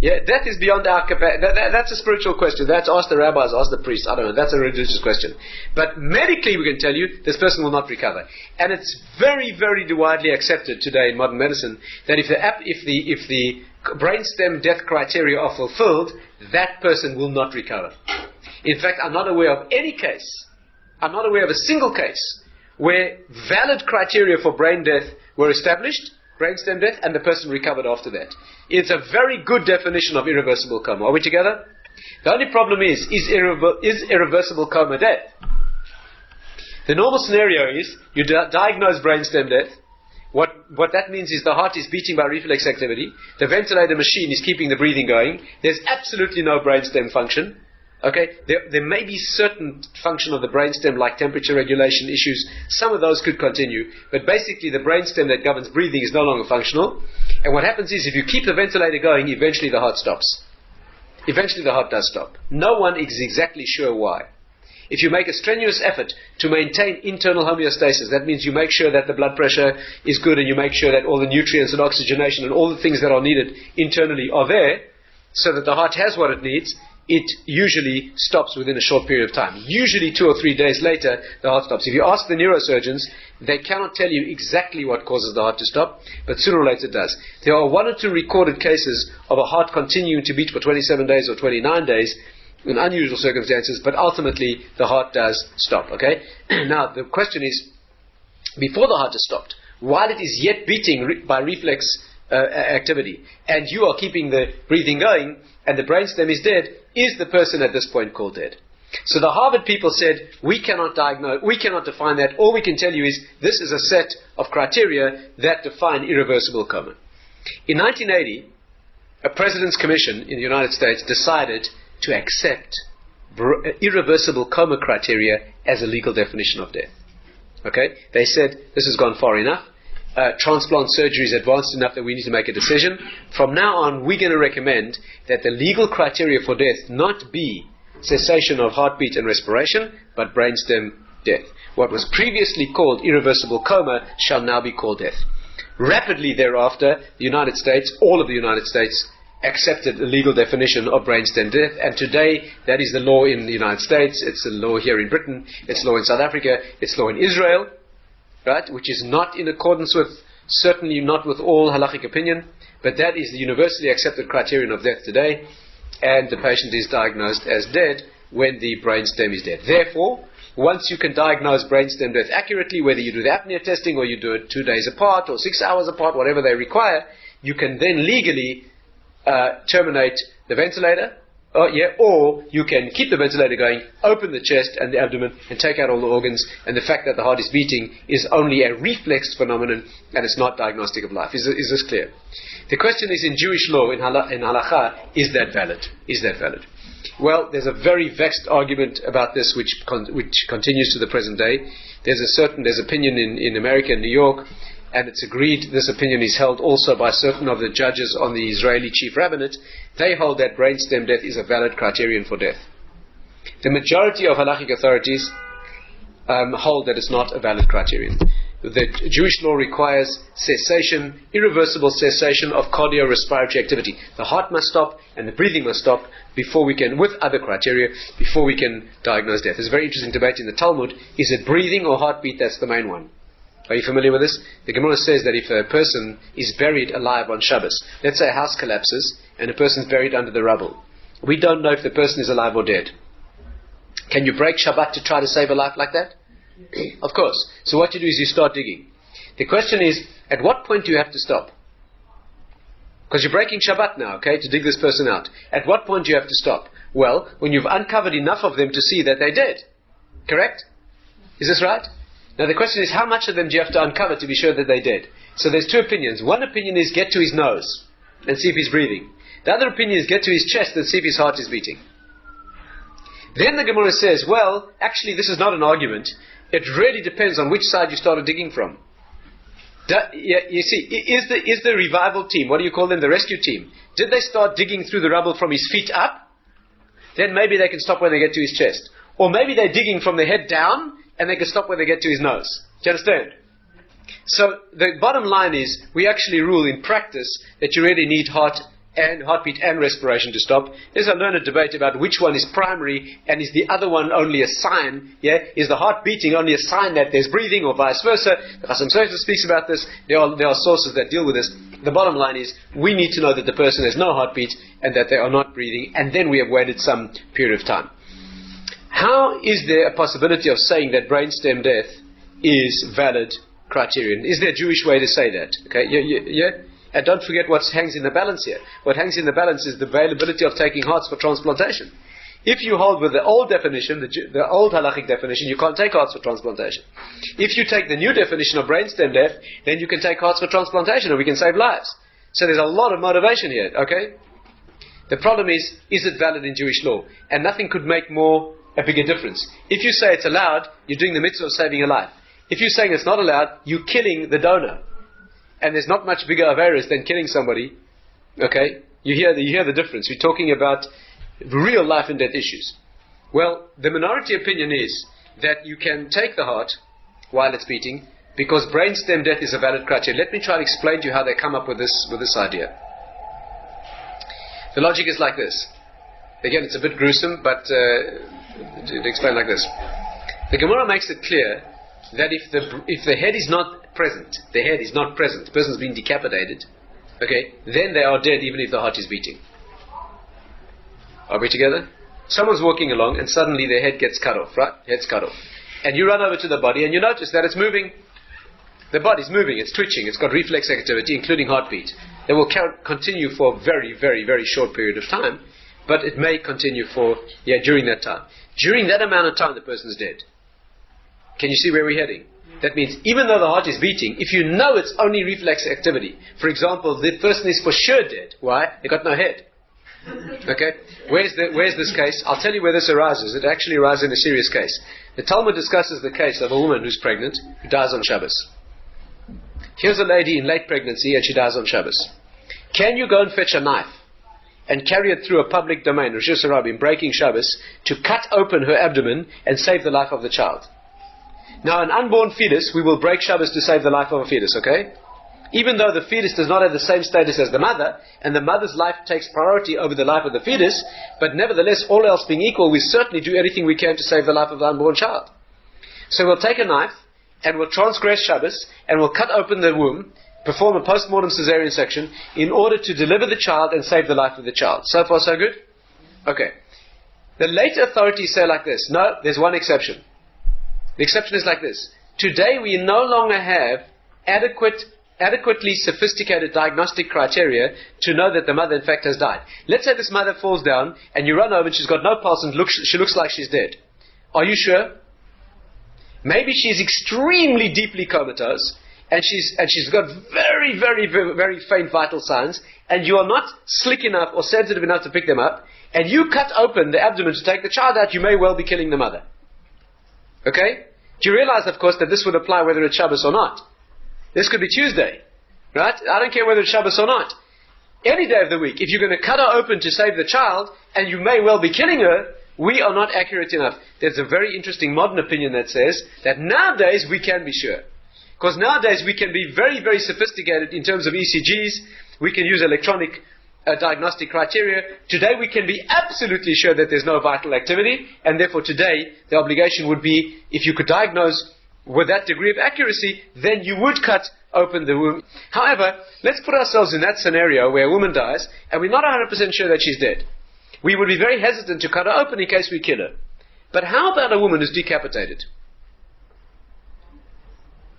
Yeah, death is beyond our capacity. That's a spiritual question. That's ask the rabbis, ask the priests. I don't know. That's a religious question. But medically, we can tell you this person will not recover. And it's very, very widely accepted today in modern medicine that if the brainstem death criteria are fulfilled, that person will not recover. In fact, I'm not aware of any case, I'm not aware of a single case where valid criteria for brain death were established, brainstem death, and the person recovered after that. It's a very good definition of irreversible coma. Are we together? The only problem is irreversible coma death? The normal scenario is you diagnose brainstem death. What that means is the heart is beating by reflex activity. The ventilator machine is keeping the breathing going. There's absolutely no brainstem function. Okay, there may be certain function of the brainstem like temperature regulation issues. Some of those could continue, but basically the brainstem that governs breathing is no longer functional. And what happens is if you keep the ventilator going, eventually the heart stops. Eventually the heart does stop. No one is exactly sure why. If you make a strenuous effort to maintain internal homeostasis, that means you make sure that the blood pressure is good and you make sure that all the nutrients and oxygenation and all the things that are needed internally are there so that the heart has what it needs, it usually stops within a short period of time. Usually 2 or 3 days later, the heart stops. If you ask the neurosurgeons, they cannot tell you exactly what causes the heart to stop, but sooner or later it does. There are 1 or 2 recorded cases of a heart continuing to beat for 27 days or 29 days in unusual circumstances, but ultimately the heart does stop. Okay? Now, the question is, before the heart has stopped, while it is yet beating by reflex activity, and you are keeping the breathing going, and the brainstem is dead, is the person at this point called dead? So the Harvard people said, we cannot diagnose, we cannot define that. All we can tell you is this is a set of criteria that define irreversible coma. In 1980, a President's Commission in the United States decided to accept irreversible coma criteria as a legal definition of death. Okay? They said, this has gone far enough. Transplant surgery is advanced enough that we need to make a decision. From now on, we're going to recommend that the legal criteria for death not be cessation of heartbeat and respiration, but brainstem death. What was previously called irreversible coma shall now be called death. Rapidly thereafter, the United States, all of the United States, accepted the legal definition of brainstem death, and today that is the law in the United States, it's the law here in Britain, it's law in South Africa, it's law in Israel, right, which is not in accordance with, certainly not with all halachic opinion, but that is the universally accepted criterion of death today, and the patient is diagnosed as dead when the brainstem is dead. Therefore, once you can diagnose brainstem death accurately, whether you do the apnea testing or you do it 2 days apart or 6 hours apart, whatever they require, you can then legally terminate the ventilator, Or you can keep the ventilator going, open the chest and the abdomen, and take out all the organs, and the fact that the heart is beating is only a reflex phenomenon, and it's not diagnostic of life. Is this clear? The question is, in Jewish law, in halacha, is that valid? Is that valid? Well, there's a very vexed argument about this, which continues to the present day. There's opinion in America and New York, and it's agreed, this opinion is held also by certain of the judges on the Israeli chief rabbinate. They hold that brainstem death is a valid criterion for death. The majority of halachic authorities hold that it's not a valid criterion. The Jewish law requires cessation, irreversible cessation of cardiorespiratory activity. The heart must stop and the breathing must stop before we can, with other criteria, before we can diagnose death. There's a very interesting debate in the Talmud. Is it breathing or heartbeat? That's the main one. Are you familiar with this? The Gemara says that if a person is buried alive on Shabbos, let's say a house collapses and a person's buried under the rubble, we don't know if the person is alive or dead. Can you break Shabbat to try to save a life like that? Of course. So what you do is you start digging. The question is, at what point do you have to stop? Because you're breaking Shabbat now, okay, to dig this person out. At what point do you have to stop? Well, when you've uncovered enough of them to see that they're dead. Correct? Is this right? Now the question is, how much of them do you have to uncover to be sure that they're dead? So there's two opinions. One opinion is get to his nose and see if he's breathing. The other opinion is get to his chest and see if his heart is beating. Then the Gemara says, well, actually this is not an argument. It really depends on which side you started digging from. You see, is the revival team, what do you call them, the rescue team, did they start digging through the rubble from his feet up? Then maybe they can stop when they get to his chest. Or maybe they're digging from the head down and they can stop when they get to his nose. Do you understand? So the bottom line is, we actually rule in practice that you really need heartbeat and respiration to stop. There's a learned debate about which one is primary and is the other one only a sign. Is the heart beating only a sign that there's breathing, or vice versa? The Chasam Sofer speaks about this. There are sources that deal with this. The bottom line is, we need to know that the person has no heartbeat and that they are not breathing, and then we have waited some period of time. How is there a possibility of saying that brainstem death is valid criterion? Is there a Jewish way to say that? Okay, yeah? And don't forget what hangs in the balance here. What hangs in the balance is the availability of taking hearts for transplantation. If you hold with the old definition, the old halachic definition, you can't take hearts for transplantation. If you take the new definition of brainstem death, then you can take hearts for transplantation and we can save lives. So there's a lot of motivation here, okay? The problem is it valid in Jewish law? And nothing could make a bigger difference. If you say it's allowed, you're doing the mitzvah of saving a life. If you're saying it's not allowed, you're killing the donor. And there's not much bigger averus than killing somebody. Okay? You hear the difference. We're talking about real life and death issues. Well, the minority opinion is that you can take the heart while it's beating, because brainstem death is a valid criteria. Let me try to explain to you how they come up with this idea. The logic is like this. Again, it's a bit gruesome, but to explain like this. The Gemara makes it clear that if the head is not present, the person's been decapitated, okay, then they are dead even if the heart is beating. Are we together? Someone's walking along and suddenly their head gets cut off, right? Head's cut off. And you run over to the body and you notice that it's moving. The body's moving, it's twitching, it's got reflex activity, including heartbeat. They will continue for a very, very, very short period of time, but it may continue during that time. During that amount of time, the person's dead. Can you see where we're heading? That means even though the heart is beating, if you know it's only reflex activity, for example, the person is for sure dead. Why? They got no head. Okay? Where's this case? I'll tell you where this arises. It actually arises in a serious case. The Talmud discusses the case of a woman who's pregnant, who dies on Shabbos. Here's a lady in late pregnancy and she dies on Shabbos. Can you go and fetch a knife and carry it through a public domain, Rosh Hashanah, breaking Shabbos, to cut open her abdomen and save the life of the child? Now, an unborn fetus, we will break Shabbos to save the life of a fetus, okay? Even though the fetus does not have the same status as the mother, and the mother's life takes priority over the life of the fetus, but nevertheless, all else being equal, we certainly do everything we can to save the life of the unborn child. So we'll take a knife, and we'll transgress Shabbos, and we'll cut open the womb, perform a post-mortem cesarean section, in order to deliver the child and save the life of the child. So far, so good? Okay. The later authorities say like this. No, there's one exception. The exception is like this. Today we no longer have adequate adequately sophisticated diagnostic criteria to know that the mother in fact has died. Let's say this mother falls down and you run over and she's got no pulse and she looks like she's dead. Are you sure? Maybe she's extremely deeply comatose and she's got very, very, very, very faint vital signs, and you are not slick enough or sensitive enough to pick them up, and you cut open the abdomen to take the child out, you may well be killing the mother. Okay? Do you realize, of course, that this would apply whether it's Shabbos or not? This could be Tuesday. Right? I don't care whether it's Shabbos or not. Any day of the week, if you're going to cut her open to save the child, and you may well be killing her, we are not accurate enough. There's a very interesting modern opinion that says that nowadays we can be sure. Because nowadays we can be very, very sophisticated in terms of ECGs. We can use electronic diagnostic criteria. Today we can be absolutely sure that there's no vital activity, and therefore today the obligation would be, if you could diagnose with that degree of accuracy, then you would cut open the womb. However, let's put ourselves in that scenario where a woman dies and we're not 100% sure that she's dead. We would be very hesitant to cut her open in case we kill her. But how about a woman who's decapitated?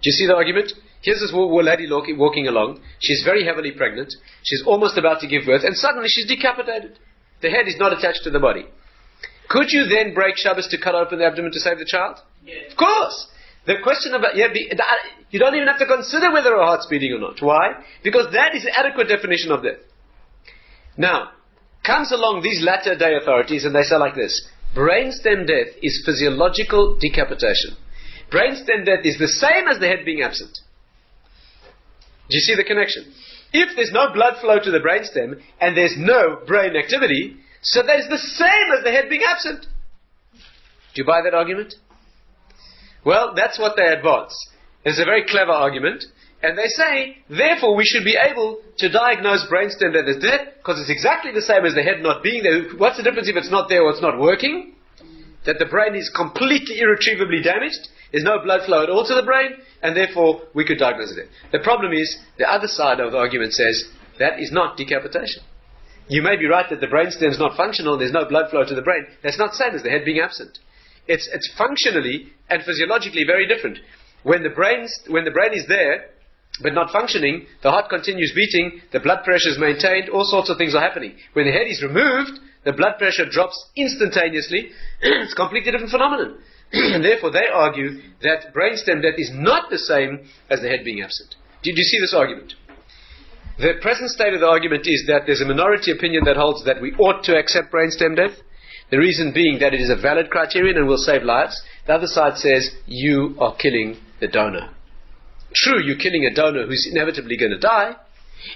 Do you see the argument? Here's this lady walking along. She's very heavily pregnant. She's almost about to give birth, and suddenly she's decapitated. The head is not attached to the body. Could you then break Shabbos to cut open the abdomen to save the child? Yes. Of course! The question about... you don't even have to consider whether her heart's beating or not. Why? Because that is the adequate definition of death. Now, comes along these latter day authorities and they say like this: brainstem death is physiological decapitation. Brainstem death is the same as the head being absent. Do you see the connection? If there's no blood flow to the brainstem and there's no brain activity, so that is the same as the head being absent. Do you buy that argument? Well, that's what they advance. It's a very clever argument, and they say, therefore we should be able to diagnose brainstem death as death, because it's exactly the same as the head not being there. What's the difference if it's not there or it's not working? That the brain is completely irretrievably damaged. There's no blood flow at all to the brain, and therefore we could diagnose it. The problem is, the other side of the argument says, that is not decapitation. You may be right that the brainstem is not functional, there's no blood flow to the brain. That's not the same as the head being absent. It's functionally and physiologically very different. When the brain is there, but not functioning, the heart continues beating, the blood pressure is maintained, all sorts of things are happening. When the head is removed, the blood pressure drops instantaneously. It's a completely different phenomenon. And therefore they argue that brainstem death is not the same as the head being absent. Did you see this argument? The present state of the argument is that there's a minority opinion that holds that we ought to accept brainstem death. The reason being that it is a valid criterion and will save lives. The other side says you are killing the donor. True, you're killing a donor who's inevitably going to die,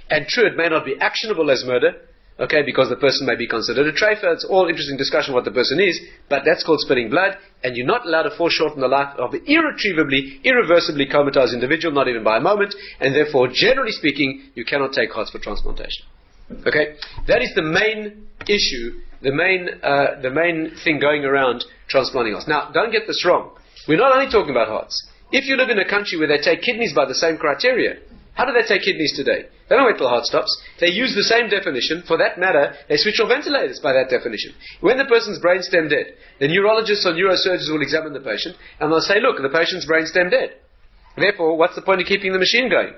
and true, it may not be actionable as murder, okay, because the person may be considered a treifa. It's all interesting discussion what the person is, but that's called spilling blood, and you're not allowed to foreshorten the life of an irreversibly comatose individual, not even by a moment, and therefore, generally speaking, you cannot take hearts for transplantation. Okay? That is the main issue, the main thing going around transplanting hearts. Now, don't get this wrong. We're not only talking about hearts. If you live in a country where they take kidneys by the same criteria, how do they take kidneys today? They don't wait till the heart stops. They use the same definition. For that matter, they switch off ventilators by that definition. When the person's brainstem dead, the neurologists or neurosurgeons will examine the patient and they'll say, look, the patient's brainstem dead. Therefore, what's the point of keeping the machine going?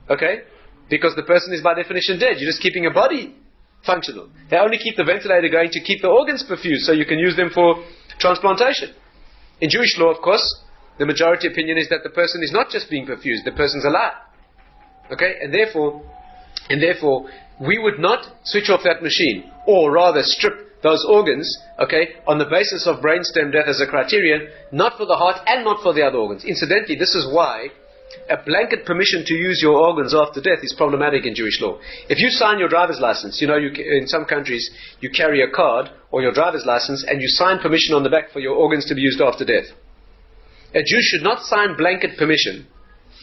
Okay? Because the person is by definition dead. You're just keeping a body functional. They only keep the ventilator going to keep the organs perfused so you can use them for transplantation. In Jewish law, of course, the majority opinion is that the person is not just being perfused, the person's alive. Okay, and therefore, we would not switch off that machine, or rather strip those organs, okay, on the basis of brainstem death as a criterion, not for the heart and not for the other organs. Incidentally, this is why a blanket permission to use your organs after death is problematic in Jewish law. If you sign your driver's license, in some countries, you carry a card or your driver's license and you sign permission on the back for your organs to be used after death. A Jew should not sign blanket permission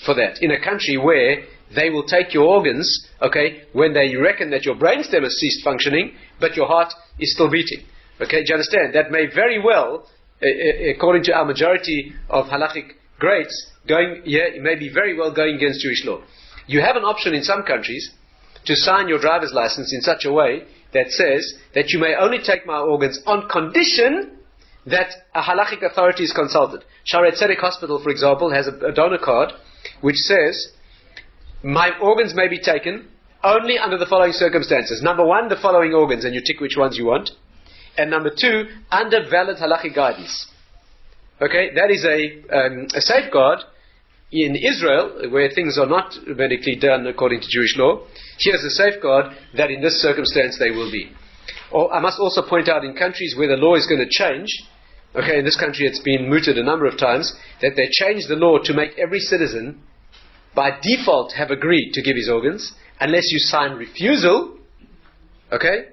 for that in a country where they will take your organs, okay, when they reckon that your brainstem has ceased functioning, but your heart is still beating. Okay, do you understand? That may very well, according to our majority of halachic greats, it may be very well going against Jewish law. You have an option in some countries to sign your driver's license in such a way that says that you may only take my organs on condition that a halachic authority is consulted. Shaarei Tzedek Hospital, for example, has a donor card which says my organs may be taken only under the following circumstances. Number one, the following organs, and you tick which ones you want. And number two, under valid halachic guidance. Okay, that is a safeguard in Israel, where things are not medically done according to Jewish law. Here's a safeguard that in this circumstance they will be. Or I must also point out, in countries where the law is going to change, okay, in this country it's been mooted a number of times, that they change the law to make every citizen by default have agreed to give his organs, unless you sign refusal. Okay?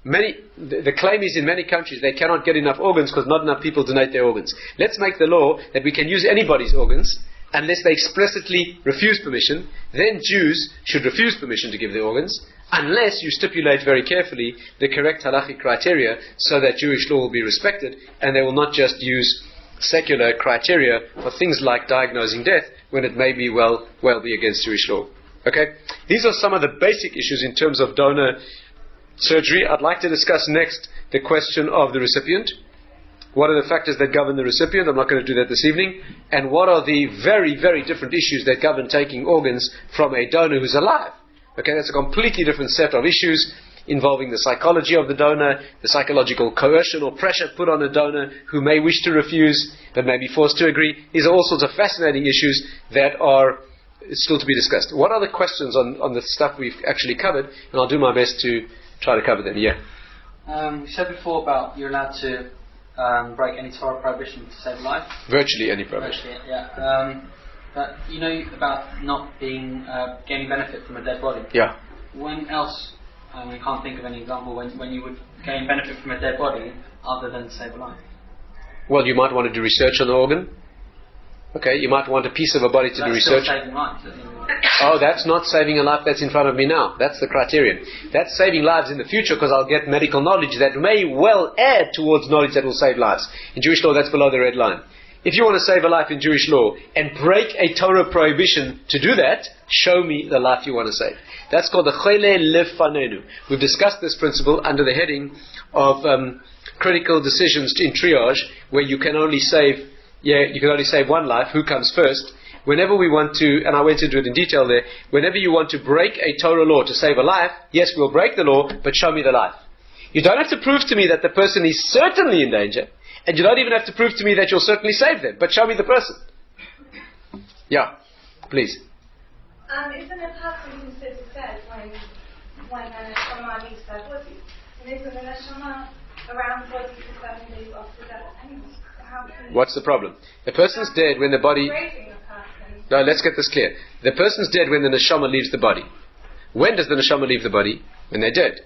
The claim is in many countries they cannot get enough organs because not enough people donate their organs. Let's make the law that we can use anybody's organs unless they explicitly refuse permission. Then Jews should refuse permission to give their organs unless you stipulate very carefully the correct halachic criteria so that Jewish law will be respected and they will not just use secular criteria for things like diagnosing death when it may be well be against Jewish law. Okay? These are some of the basic issues in terms of donor surgery. I'd like to discuss next the question of the recipient. What are the factors that govern the recipient? I'm not going to do that this evening. And what are the very, very different issues that govern taking organs from a donor who's alive? Okay, that's a completely different set of issues involving the psychology of the donor, the psychological coercion or pressure put on a donor who may wish to refuse but may be forced to agree. These are all sorts of fascinating issues that are still to be discussed. What are the questions on the stuff we've actually covered? And I'll do my best to try to cover them. Yeah. You said before about you're allowed to break any Torah prohibition to save life. Virtually any prohibition. Virtually, yeah. But you know about not being gaining benefit from a dead body. Yeah. When else? I can't think of any example when you would gain benefit from a dead body other than to save a life. Well, you might want to do research on the organ. Okay, you might want a piece of a body to do research. Still saving lives. Oh, that's not saving a life that's in front of me now. That's the criterion. That's saving lives in the future because I'll get medical knowledge that may well add towards knowledge that will save lives. In Jewish law, that's below the red line. If you want to save a life in Jewish law and break a Torah prohibition to do that, show me the life you want to save. That's called the Chole Lefanenu. We've discussed this principle under the heading of critical decisions in triage, where you can only save one life. Who comes first? Whenever we want to, and I went into it in detail there, whenever you want to break a Torah law to save a life, yes, we'll break the law, but show me the life. You don't have to prove to me that the person is certainly in danger, and you don't even have to prove to me that you'll certainly save them, but show me the person. Yeah, please. Isn't a person who sits dead when an neshama leaves their body? And isn't the neshama around 40 to 7 days after death anyway? What's the problem? The person's dead when the body... No, let's get this clear. The person's dead when the neshama leaves the body. When does the neshama leave the body? When they're dead.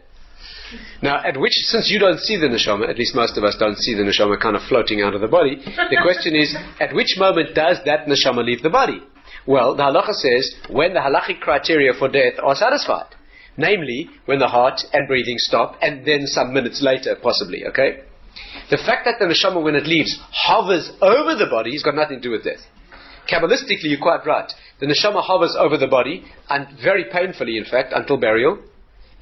Now, since you don't see the neshama, at least most of us don't see the neshama kind of floating out of the body, the question is, at which moment does that neshama leave the body? Well, the halacha says, when the halachic criteria for death are satisfied. Namely, when the heart and breathing stop, and then some minutes later, possibly, okay? The fact that the neshama, when it leaves, hovers over the body has got nothing to do with death. Kabbalistically, you're quite right. The neshama hovers over the body, and very painfully, in fact, until burial.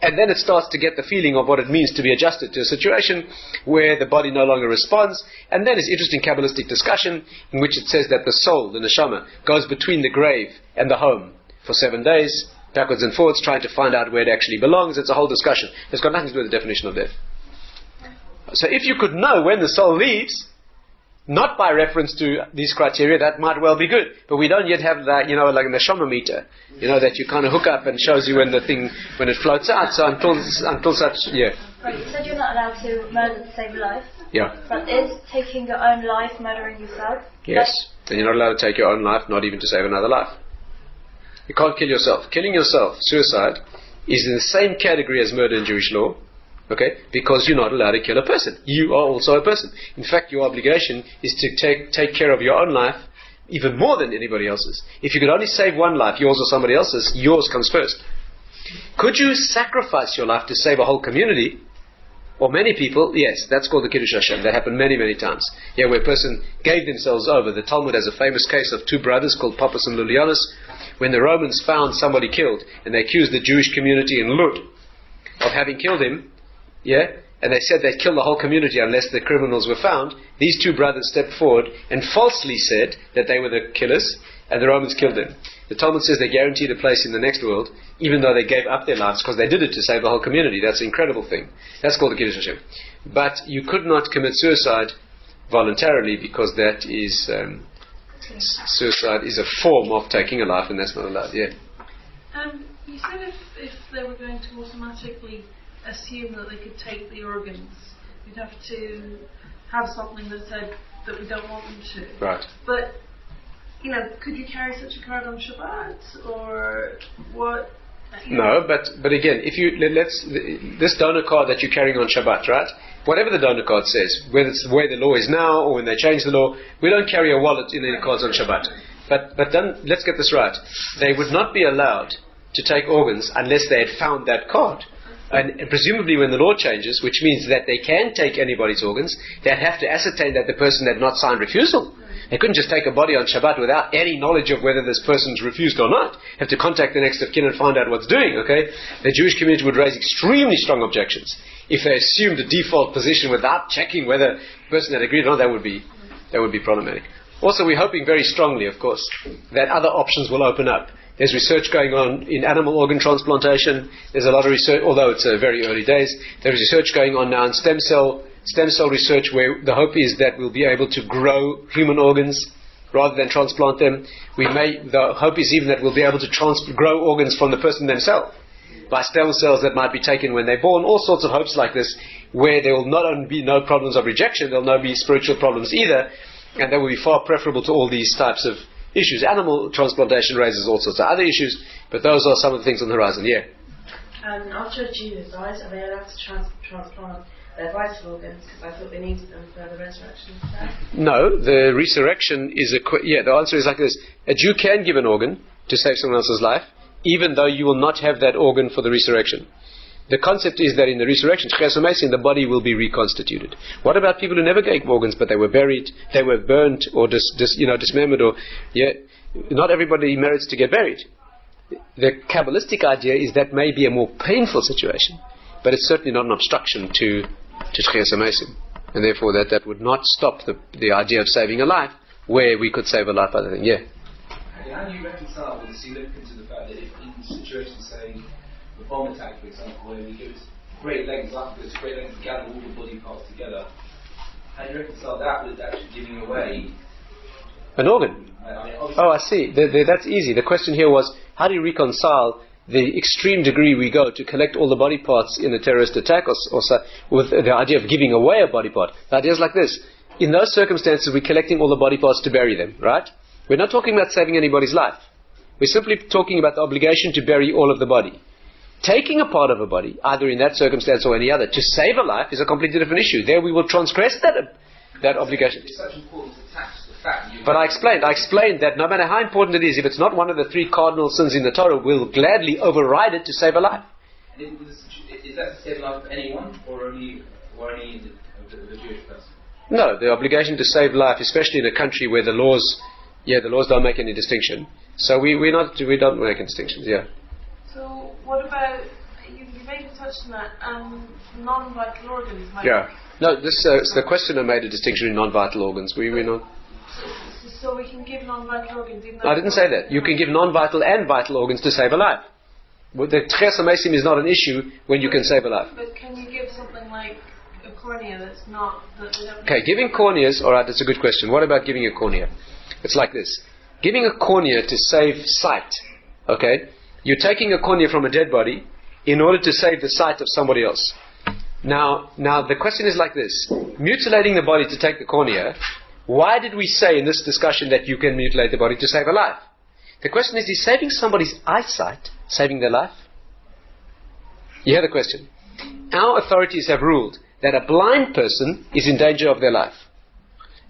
And then it starts to get the feeling of what it means to be adjusted to a situation where the body no longer responds. And then it's interesting Kabbalistic discussion in which it says that the soul, the neshama, goes between the grave and the home for 7 days, backwards and forwards, trying to find out where it actually belongs. It's a whole discussion. It's got nothing to do with the definition of death. So if you could know when the soul leaves, not by reference to these criteria, that might well be good. But we don't yet have that, like a neshama meter, that you kind of hook up and shows you when it floats out. So until such, yeah. Right, you said you're not allowed to murder to save a life. Yeah. But is taking your own life murdering yourself? Yes. And you're not allowed to take your own life, not even to save another life. You can't kill yourself. Killing yourself, suicide, is in the same category as murder in Jewish law. Okay? Because you're not allowed to kill a person. You are also a person. In fact, your obligation is to take care of your own life even more than anybody else's. If you could only save one life, yours or somebody else's, yours comes first. Could you sacrifice your life to save a whole community? Or many people? Yes, that's called the Kiddush Hashem. That happened many, many times. Yeah, where a person gave themselves over. The Talmud has a famous case of two brothers called Pappus and Lulianus. When the Romans found somebody killed, and they accused the Jewish community in Lut of having killed him, yeah, and they said they'd kill the whole community unless the criminals were found. These two brothers stepped forward and falsely said that they were the killers, and the Romans killed them. the Talmud says they're guaranteed a place in the next world, even though they gave up their lives because they did it to save the whole community. That's an incredible thing. That's called the Kiddush Hashem. But you could not commit suicide voluntarily, because that is suicide is a form of taking a life, and that's not allowed. Yeah. You said if they were going to automatically assume that they could take the organs, we'd have to have something that said that we don't want them to. Right. But, could you carry such a card on Shabbat, or what? No, but again, if you this donor card that you're carrying on Shabbat, right? Whatever the donor card says, whether it's the way the law is now or when they change the law, we don't carry a wallet in any cards on Shabbat. But then let's get this right: they would not be allowed to take organs unless they had found that card. And presumably when the law changes, which means that they can take anybody's organs, they'd have to ascertain that the person had not signed refusal. They couldn't just take a body on Shabbat without any knowledge of whether this person's refused or not. Have to contact the next of kin and find out what's doing, okay? The Jewish community would raise extremely strong objections if they assumed a default position without checking whether the person had agreed or not. That would be problematic. Also, we're hoping very strongly, of course, that other options will open up. There's research going on in animal organ transplantation. There's a lot of research, although it's very early days. There's research going on now in stem cell research, where the hope is that we'll be able to grow human organs rather than transplant them. The hope is even that we'll be able to grow organs from the person themselves by stem cells that might be taken when they're born. All sorts of hopes like this, where there will not only be no problems of rejection, there'll not be spiritual problems either, and that will be far preferable to all these types of issues. Animal transplantation raises all sorts of other issues, but those are some of the things on the horizon. Yeah. After a Jew dies, are they allowed to transplant their vital organs? Because I thought they needed them for the resurrection. No, the resurrection is the answer is like this: a Jew can give an organ to save someone else's life, even though you will not have that organ for the resurrection. The concept is that in the resurrection, the body will be reconstituted. What about people who never gave organs, but they were buried, they were burnt, or dismembered, or not everybody merits to get buried. The Kabbalistic idea is that may be a more painful situation, but it's certainly not an obstruction to Tchias HaMesim, and therefore that would not stop the idea of saving a life, where we could save a life by the thing. Yeah. How do you reconcile with the significance of the fact that if in situations, say, the bomb attack, for example, where we give great lengths afterwards, great lengths to gather all the body parts together, how do you reconcile that with actually giving away an organ? I see. That's easy. The question here was, how do you reconcile the extreme degree we go to collect all the body parts in a terrorist attack, or with the idea of giving away a body part? The idea is like this: in those circumstances, we're collecting all the body parts to bury them, right? We're not talking about saving anybody's life. We're simply talking about the obligation to bury all of the body. Taking a part of a body, either in that circumstance or any other, to save a life is a completely different issue. There we will transgress that obligation. It's such importance attached to the fact that but I explained that no matter how important it is, if it's not one of the 3 cardinal sins in the Torah, we'll gladly override it to save a life. Is that to save the life of anyone, or only the Jewish person? No, the obligation to save life, especially in a country where the laws don't make any distinction. So we don't make any distinctions. Yeah. So what about, you maybe touched on that, non-vital organs? No, the questioner made a distinction in non-vital organs. We're not. So we can give non-vital organs? I didn't say that. You can give non-vital and vital organs to save a life. The Tchias HaMesim is not an issue when you can save a life. But can you give something like a cornea that's not... Okay, giving corneas, alright, that's a good question. What about giving a cornea? It's like this. Giving a cornea to save sight, okay? You're taking a cornea from a dead body in order to save the sight of somebody else. Now the question is like this: mutilating the body to take the cornea. Why did we say in this discussion that you can mutilate the body to save a life? The question is saving somebody's eyesight saving their life? You hear the question? Our authorities have ruled that a blind person is in danger of their life.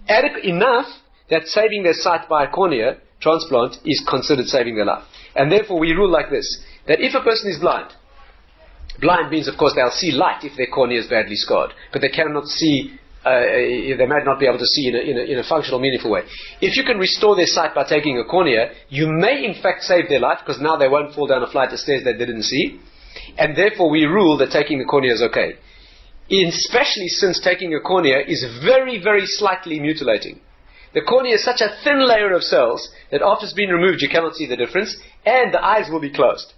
Enough that saving their sight by a cornea transplant is considered saving their life. And therefore we rule like this, that if a person is blind means of course they'll see light if their cornea is badly scarred, but they cannot see, they might not be able to see in a functional, meaningful way. If you can restore their sight by taking a cornea, you may in fact save their life, because now they won't fall down a flight of stairs that they didn't see, and therefore we rule that taking the cornea is okay. Especially since taking a cornea is very, very slightly mutilating. The cornea is such a thin layer of cells that after it's been removed, you cannot see the difference, and the eyes will be closed.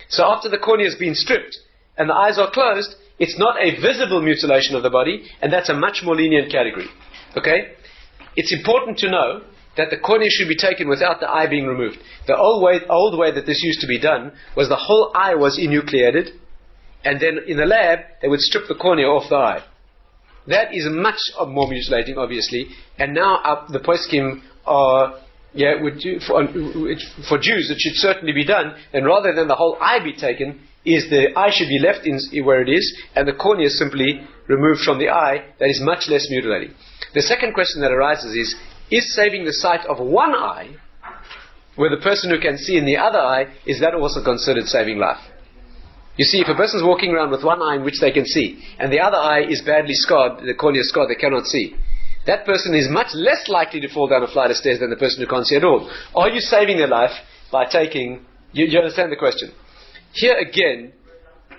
So after the cornea has been stripped and the eyes are closed, it's not a visible mutilation of the body, and that's a much more lenient category. Okay? It's important to know that the cornea should be taken without the eye being removed. The old way that this used to be done was the whole eye was enucleated, and then in the lab they would strip the cornea off the eye. That is much more mutilating, obviously, and now the poskim are, for Jews it should certainly be done, and rather than the whole eye be taken, is the eye should be left in where it is, and the cornea simply removed from the eye. That is much less mutilating. The second question that arises is saving the sight of one eye, where the person who can see in the other eye, is that also considered saving life? You see, if a person is walking around with one eye in which they can see, and the other eye is badly scarred, the cornea is scarred, they cannot see, that person is much less likely to fall down a flight of stairs than the person who can't see at all. Are you saving their life by taking... You understand the question? Here again,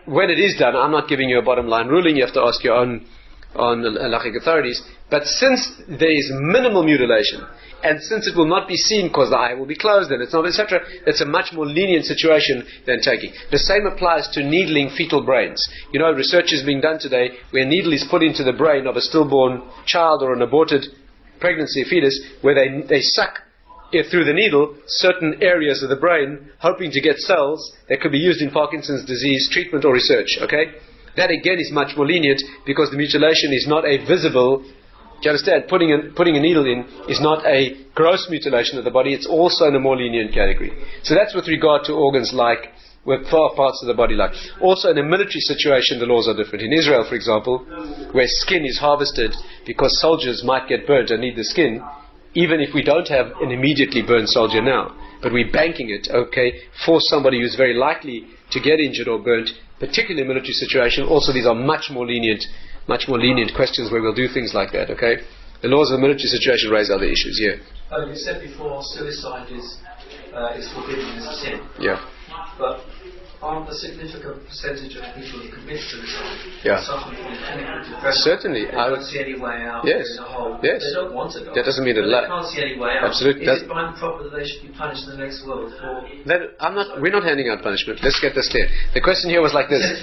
when it is done, I'm not giving you a bottom line ruling, you have to ask your own halachic authorities, but since there is minimal mutilation, and since it will not be seen because the eye will be closed and it's not, etc., it's a much more lenient situation than taking. The same applies to needling fetal brains. You know, research is being done today where a needle is put into the brain of a stillborn child or an aborted pregnancy fetus, where they suck through the needle certain areas of the brain, hoping to get cells that could be used in Parkinson's disease treatment or research. Okay? That again is much more lenient because the mutilation is not a visible. Do you understand? Putting a needle in is not a gross mutilation of the body, it's also in a more lenient category. So that's with regard to organs like, with far parts of the body like. Also in a military situation the laws are different. In Israel, for example, where skin is harvested because soldiers might get burnt and need the skin, even if we don't have an immediately burned soldier now, but we're banking it, okay, for somebody who's very likely to get injured or burnt, particularly in a military situation. Also these are much more lenient questions where we'll do things like that, okay? The laws of the military situation raise other issues, yeah. You said before suicide is forbidden as a sin. Yeah. But aren't a significant percentage of people who commit suicide suffering from clinical depression? Certainly. They don't see any way out. Yes. In a hole. Yes. They don't want to die. That doesn't mean that they can't see any way out. Absolutely. Is it proper that they should be punished in the next world for... We're not handing out punishment. Let's get this clear. The question here was like this.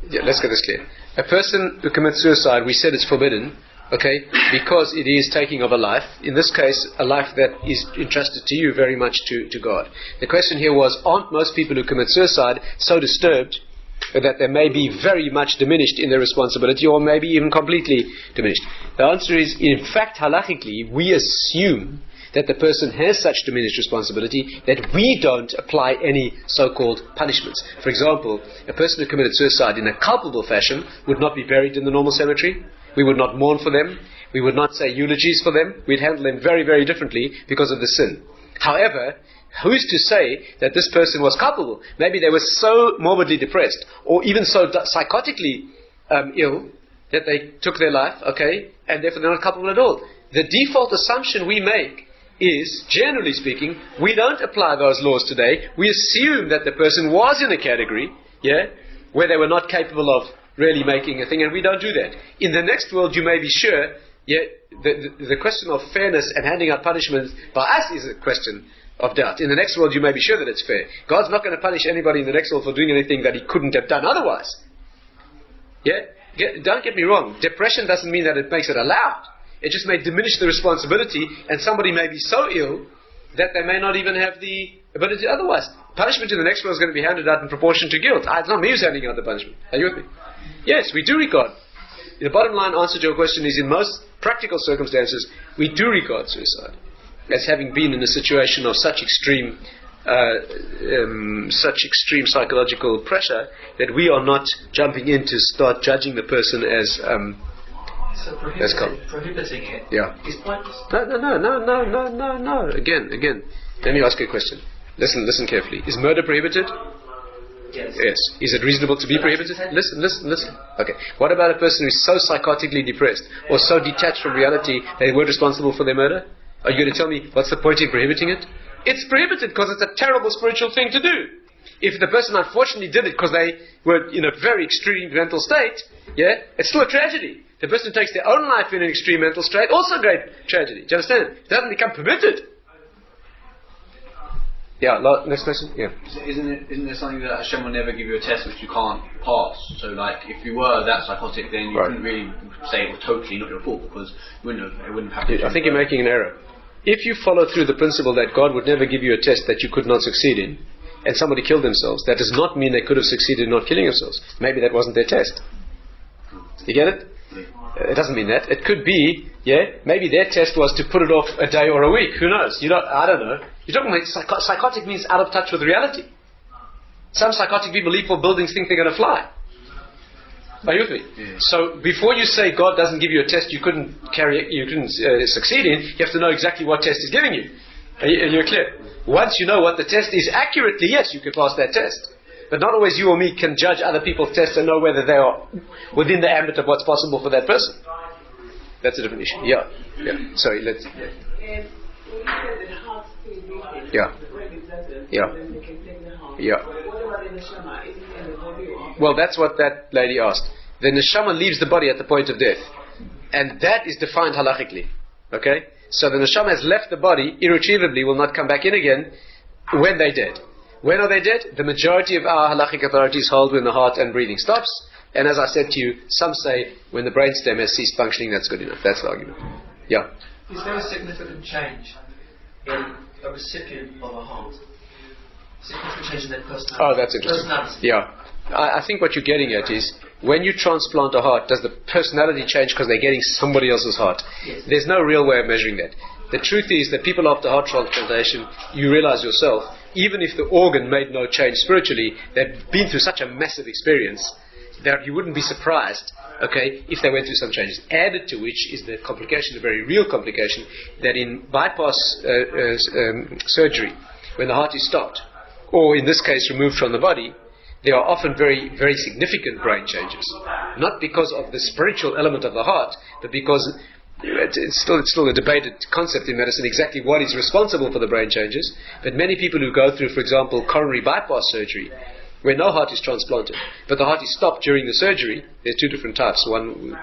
Yeah, let's get this clear. A person who commits suicide, we said it's forbidden, okay, because it is taking of a life. In this case, a life that is entrusted to you very much to God. The question here was, aren't most people who commit suicide so disturbed that they may be very much diminished in their responsibility, or maybe even completely diminished? The answer is, in fact, halachically, we assume that the person has such diminished responsibility that we don't apply any so-called punishments. For example, a person who committed suicide in a culpable fashion would not be buried in the normal cemetery. We would not mourn for them. We would not say eulogies for them. We'd handle them very, very differently because of the sin. However, who's to say that this person was culpable? Maybe they were so morbidly depressed, or even so psychotically ill, that they took their life, okay, and therefore they're not culpable at all. The default assumption we make is, generally speaking, we don't apply those laws today. We assume that the person was in a category, where they were not capable of really making a thing, and we don't do that. In the next world, you may be sure, the question of fairness and handing out punishments by us is a question of doubt. In the next world, you may be sure that it's fair. God's not going to punish anybody in the next world for doing anything that he couldn't have done otherwise. Don't get me wrong. Depression doesn't mean that it makes it allowed. It just may diminish the responsibility, and somebody may be so ill that they may not even have the ability otherwise. Punishment in the next world is going to be handed out in proportion to guilt. It's not me who's handing out the punishment. Are you with me? Yes, we do regard. The bottom line answer to your question is, in most practical circumstances, we do regard suicide as having been in a situation of such extreme psychological pressure that we are not jumping in to start judging the person as prohibiting it is pointless. No. Again. Let me ask you a question. Listen carefully. Is murder prohibited? Yes. Is it reasonable to be prohibited? Listen. Okay. What about a person who is so psychotically depressed or so detached from reality that they weren't responsible for their murder? Are you going to tell me what's the point in prohibiting it? It's prohibited because it's a terrible spiritual thing to do. If the person unfortunately did it because they were in a very extreme mental state, it's still a tragedy. The person who takes their own life in an extreme mental state, also a great tragedy. Do you understand? It doesn't become permitted. Yeah, next question. Yeah. Isn't there something that Hashem will never give you a test which you can't pass? So, like, if you were that psychotic, then you couldn't really say it was totally not your fault because it wouldn't have happened. I think you're making an error. If you follow through the principle that God would never give you a test that you could not succeed in, and somebody killed themselves, that does not mean they could have succeeded in not killing themselves. Maybe that wasn't their test. You get it? It doesn't mean that. It could be, maybe their test was to put it off a day or a week. Who knows? I don't know. You're talking about psychotic means out of touch with reality. Some psychotic people leap for buildings, think they're going to fly. Are you with me? Yeah. So before you say God doesn't give you a test you couldn't succeed in, you have to know exactly what test He's giving you. Are you clear? Once you know what the test is accurately, yes, you can pass that test. But not always you or me can judge other people's tests and know whether they are within the ambit of what's possible for that person. That's a different issue. Yeah. Sorry, let's... Yeah. Well, that's what that lady asked. The neshama leaves the body at the point of death. And that is defined halachically. Okay? So the neshama has left the body, irretrievably will not come back in again when they're dead. When are they dead? The majority of our halachic authorities hold when the heart and breathing stops. And as I said to you, some say when the brainstem has ceased functioning, that's good enough. That's the argument. Yeah. Is there a significant change in a recipient of a heart? Significant change in their personality? Oh, that's interesting. Yeah. I think what you're getting at is, when you transplant a heart, does the personality change because they're getting somebody else's heart? Yes. There's no real way of measuring that. The truth is that people after heart transplantation, you realize yourself, even if the organ made no change spiritually, they've been through such a massive experience that you wouldn't be surprised, if they went through some changes. Added to which is the complication, the very real complication, that in bypass surgery, when the heart is stopped, or in this case removed from the body, there are often very, very significant brain changes. Not because of the spiritual element of the heart, but because it's still a debated concept in medicine exactly what is responsible for the brain changes. But many people who go through, for example, coronary bypass surgery, where no heart is transplanted, but the heart is stopped during the surgery, there's two different types. One,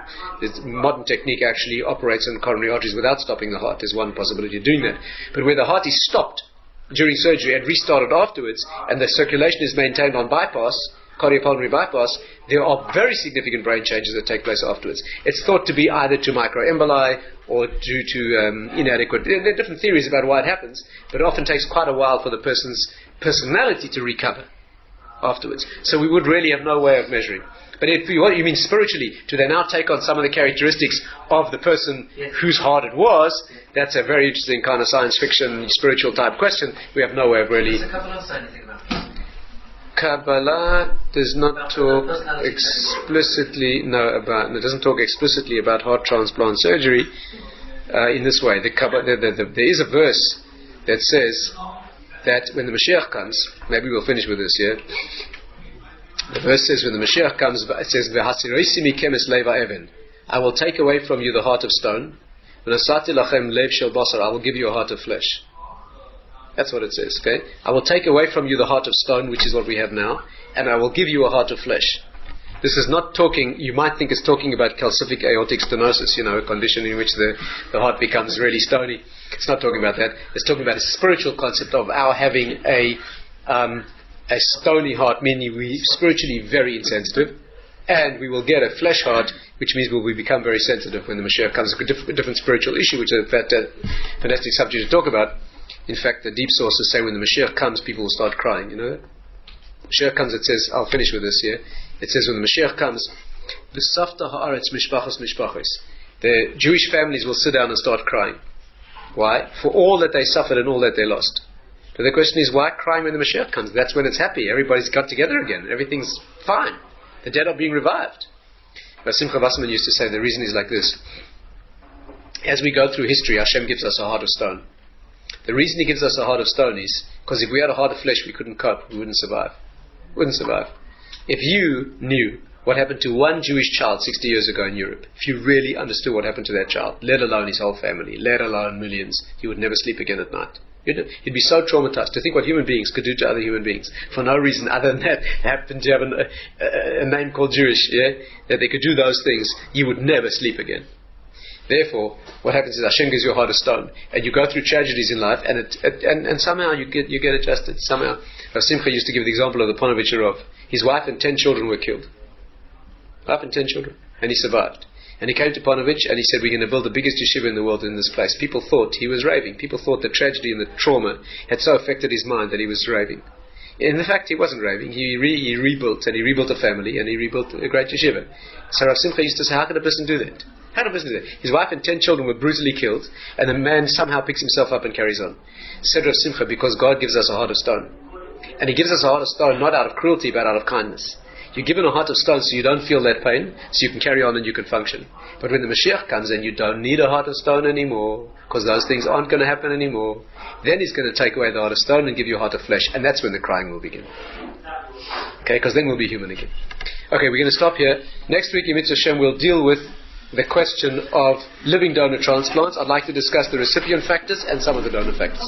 modern technique actually operates on coronary arteries without stopping the heart. There's one possibility of doing that. But where the heart is stopped during surgery and restarted afterwards, and the circulation is maintained on bypass, cardiopulmonary bypass, there are very significant brain changes that take place afterwards. It's thought to be either to microemboli or due to inadequate... There are different theories about why it happens, but it often takes quite a while for the person's personality to recover afterwards. So we would really have no way of measuring. But if you mean spiritually, to then now take on some of the characteristics of the person whose heart it was, that's a very interesting kind of science fiction, spiritual type question. We have no way of really... Does the Kabbalah say anything about that? Kabbalah does not talk explicitly, it doesn't talk explicitly about heart transplant surgery in this way. There is a verse that says that when the Mashiach comes, maybe we'll finish with this here. The verse says when the Mashiach comes, it says, "V'hasiroisi mikem es leva even." I will take away from you the heart of stone. "V'nasati lachem lev shel basar." I will give you a heart of flesh. That's what it says. Okay, I will take away from you the heart of stone, which is what we have now, and I will give you a heart of flesh. This is not talking. You might think it's talking about calcific aortic stenosis, a condition in which the heart becomes really stony. It's not talking about that. It's talking about a spiritual concept of our having a stony heart, meaning we spiritually very insensitive, and we will get a flesh heart, which means we become very sensitive when the Mashiach comes. A different spiritual issue, which is a fantastic subject to talk about. In fact, the deep sources say when the Mashiach comes, people will start crying. You know that? Mashiach comes, it says, I'll finish with this here. It says when the Mashiach comes, V'safta ha'aretz mishpachos mishpachos. The Jewish families will sit down and start crying. Why? For all that they suffered and all that they lost. But the question is, why crying when the Mashiach comes? That's when it's happy. Everybody's got together again. Everything's fine. The dead are being revived. But Simcha Wasserman used to say the reason is like this. As we go through history, Hashem gives us a heart of stone. The reason He gives us a heart of stone is because if we had a heart of flesh, we couldn't cope. We wouldn't survive. If you knew what happened to one Jewish child 60 years ago in Europe, if you really understood what happened to that child, let alone his whole family, let alone millions, he would never sleep again at night. You'd be so traumatized to think what human beings could do to other human beings for no reason other than that they happen to have a name called Jewish, that they could do those things. You would never sleep again. Therefore, what happens is Hashem gives you a heart of stone, and you go through tragedies in life, and somehow you get adjusted. Somehow, Rav Simcha used to give the example of the Ponevezher Rav. His wife and 10 children were killed. Wife and 10 children, and he survived. And he came to Ponevezher and he said, "We're going to build the biggest yeshiva in the world in this place." People thought he was raving. People thought the tragedy and the trauma had so affected his mind that he was raving. In fact, he wasn't raving. He rebuilt, and he rebuilt a family, and he rebuilt a great yeshiva. So Rav Simcha used to say, how can a person do that? How can a person do that? His wife and 10 children were brutally killed, and the man somehow picks himself up and carries on. Said Rav Simcha, because God gives us a heart of stone. And He gives us a heart of stone not out of cruelty, but out of kindness. You're given a heart of stone so you don't feel that pain, so you can carry on and you can function. But when the Mashiach comes in, you don't need a heart of stone anymore, because those things aren't going to happen anymore. Then He's going to take away the heart of stone and give you a heart of flesh, and that's when the crying will begin. Okay, because then we'll be human again. Okay, we're going to stop here. Next week, in Mitzvah Shem, we'll deal with the question of living donor transplants. I'd like to discuss the recipient factors and some of the donor factors.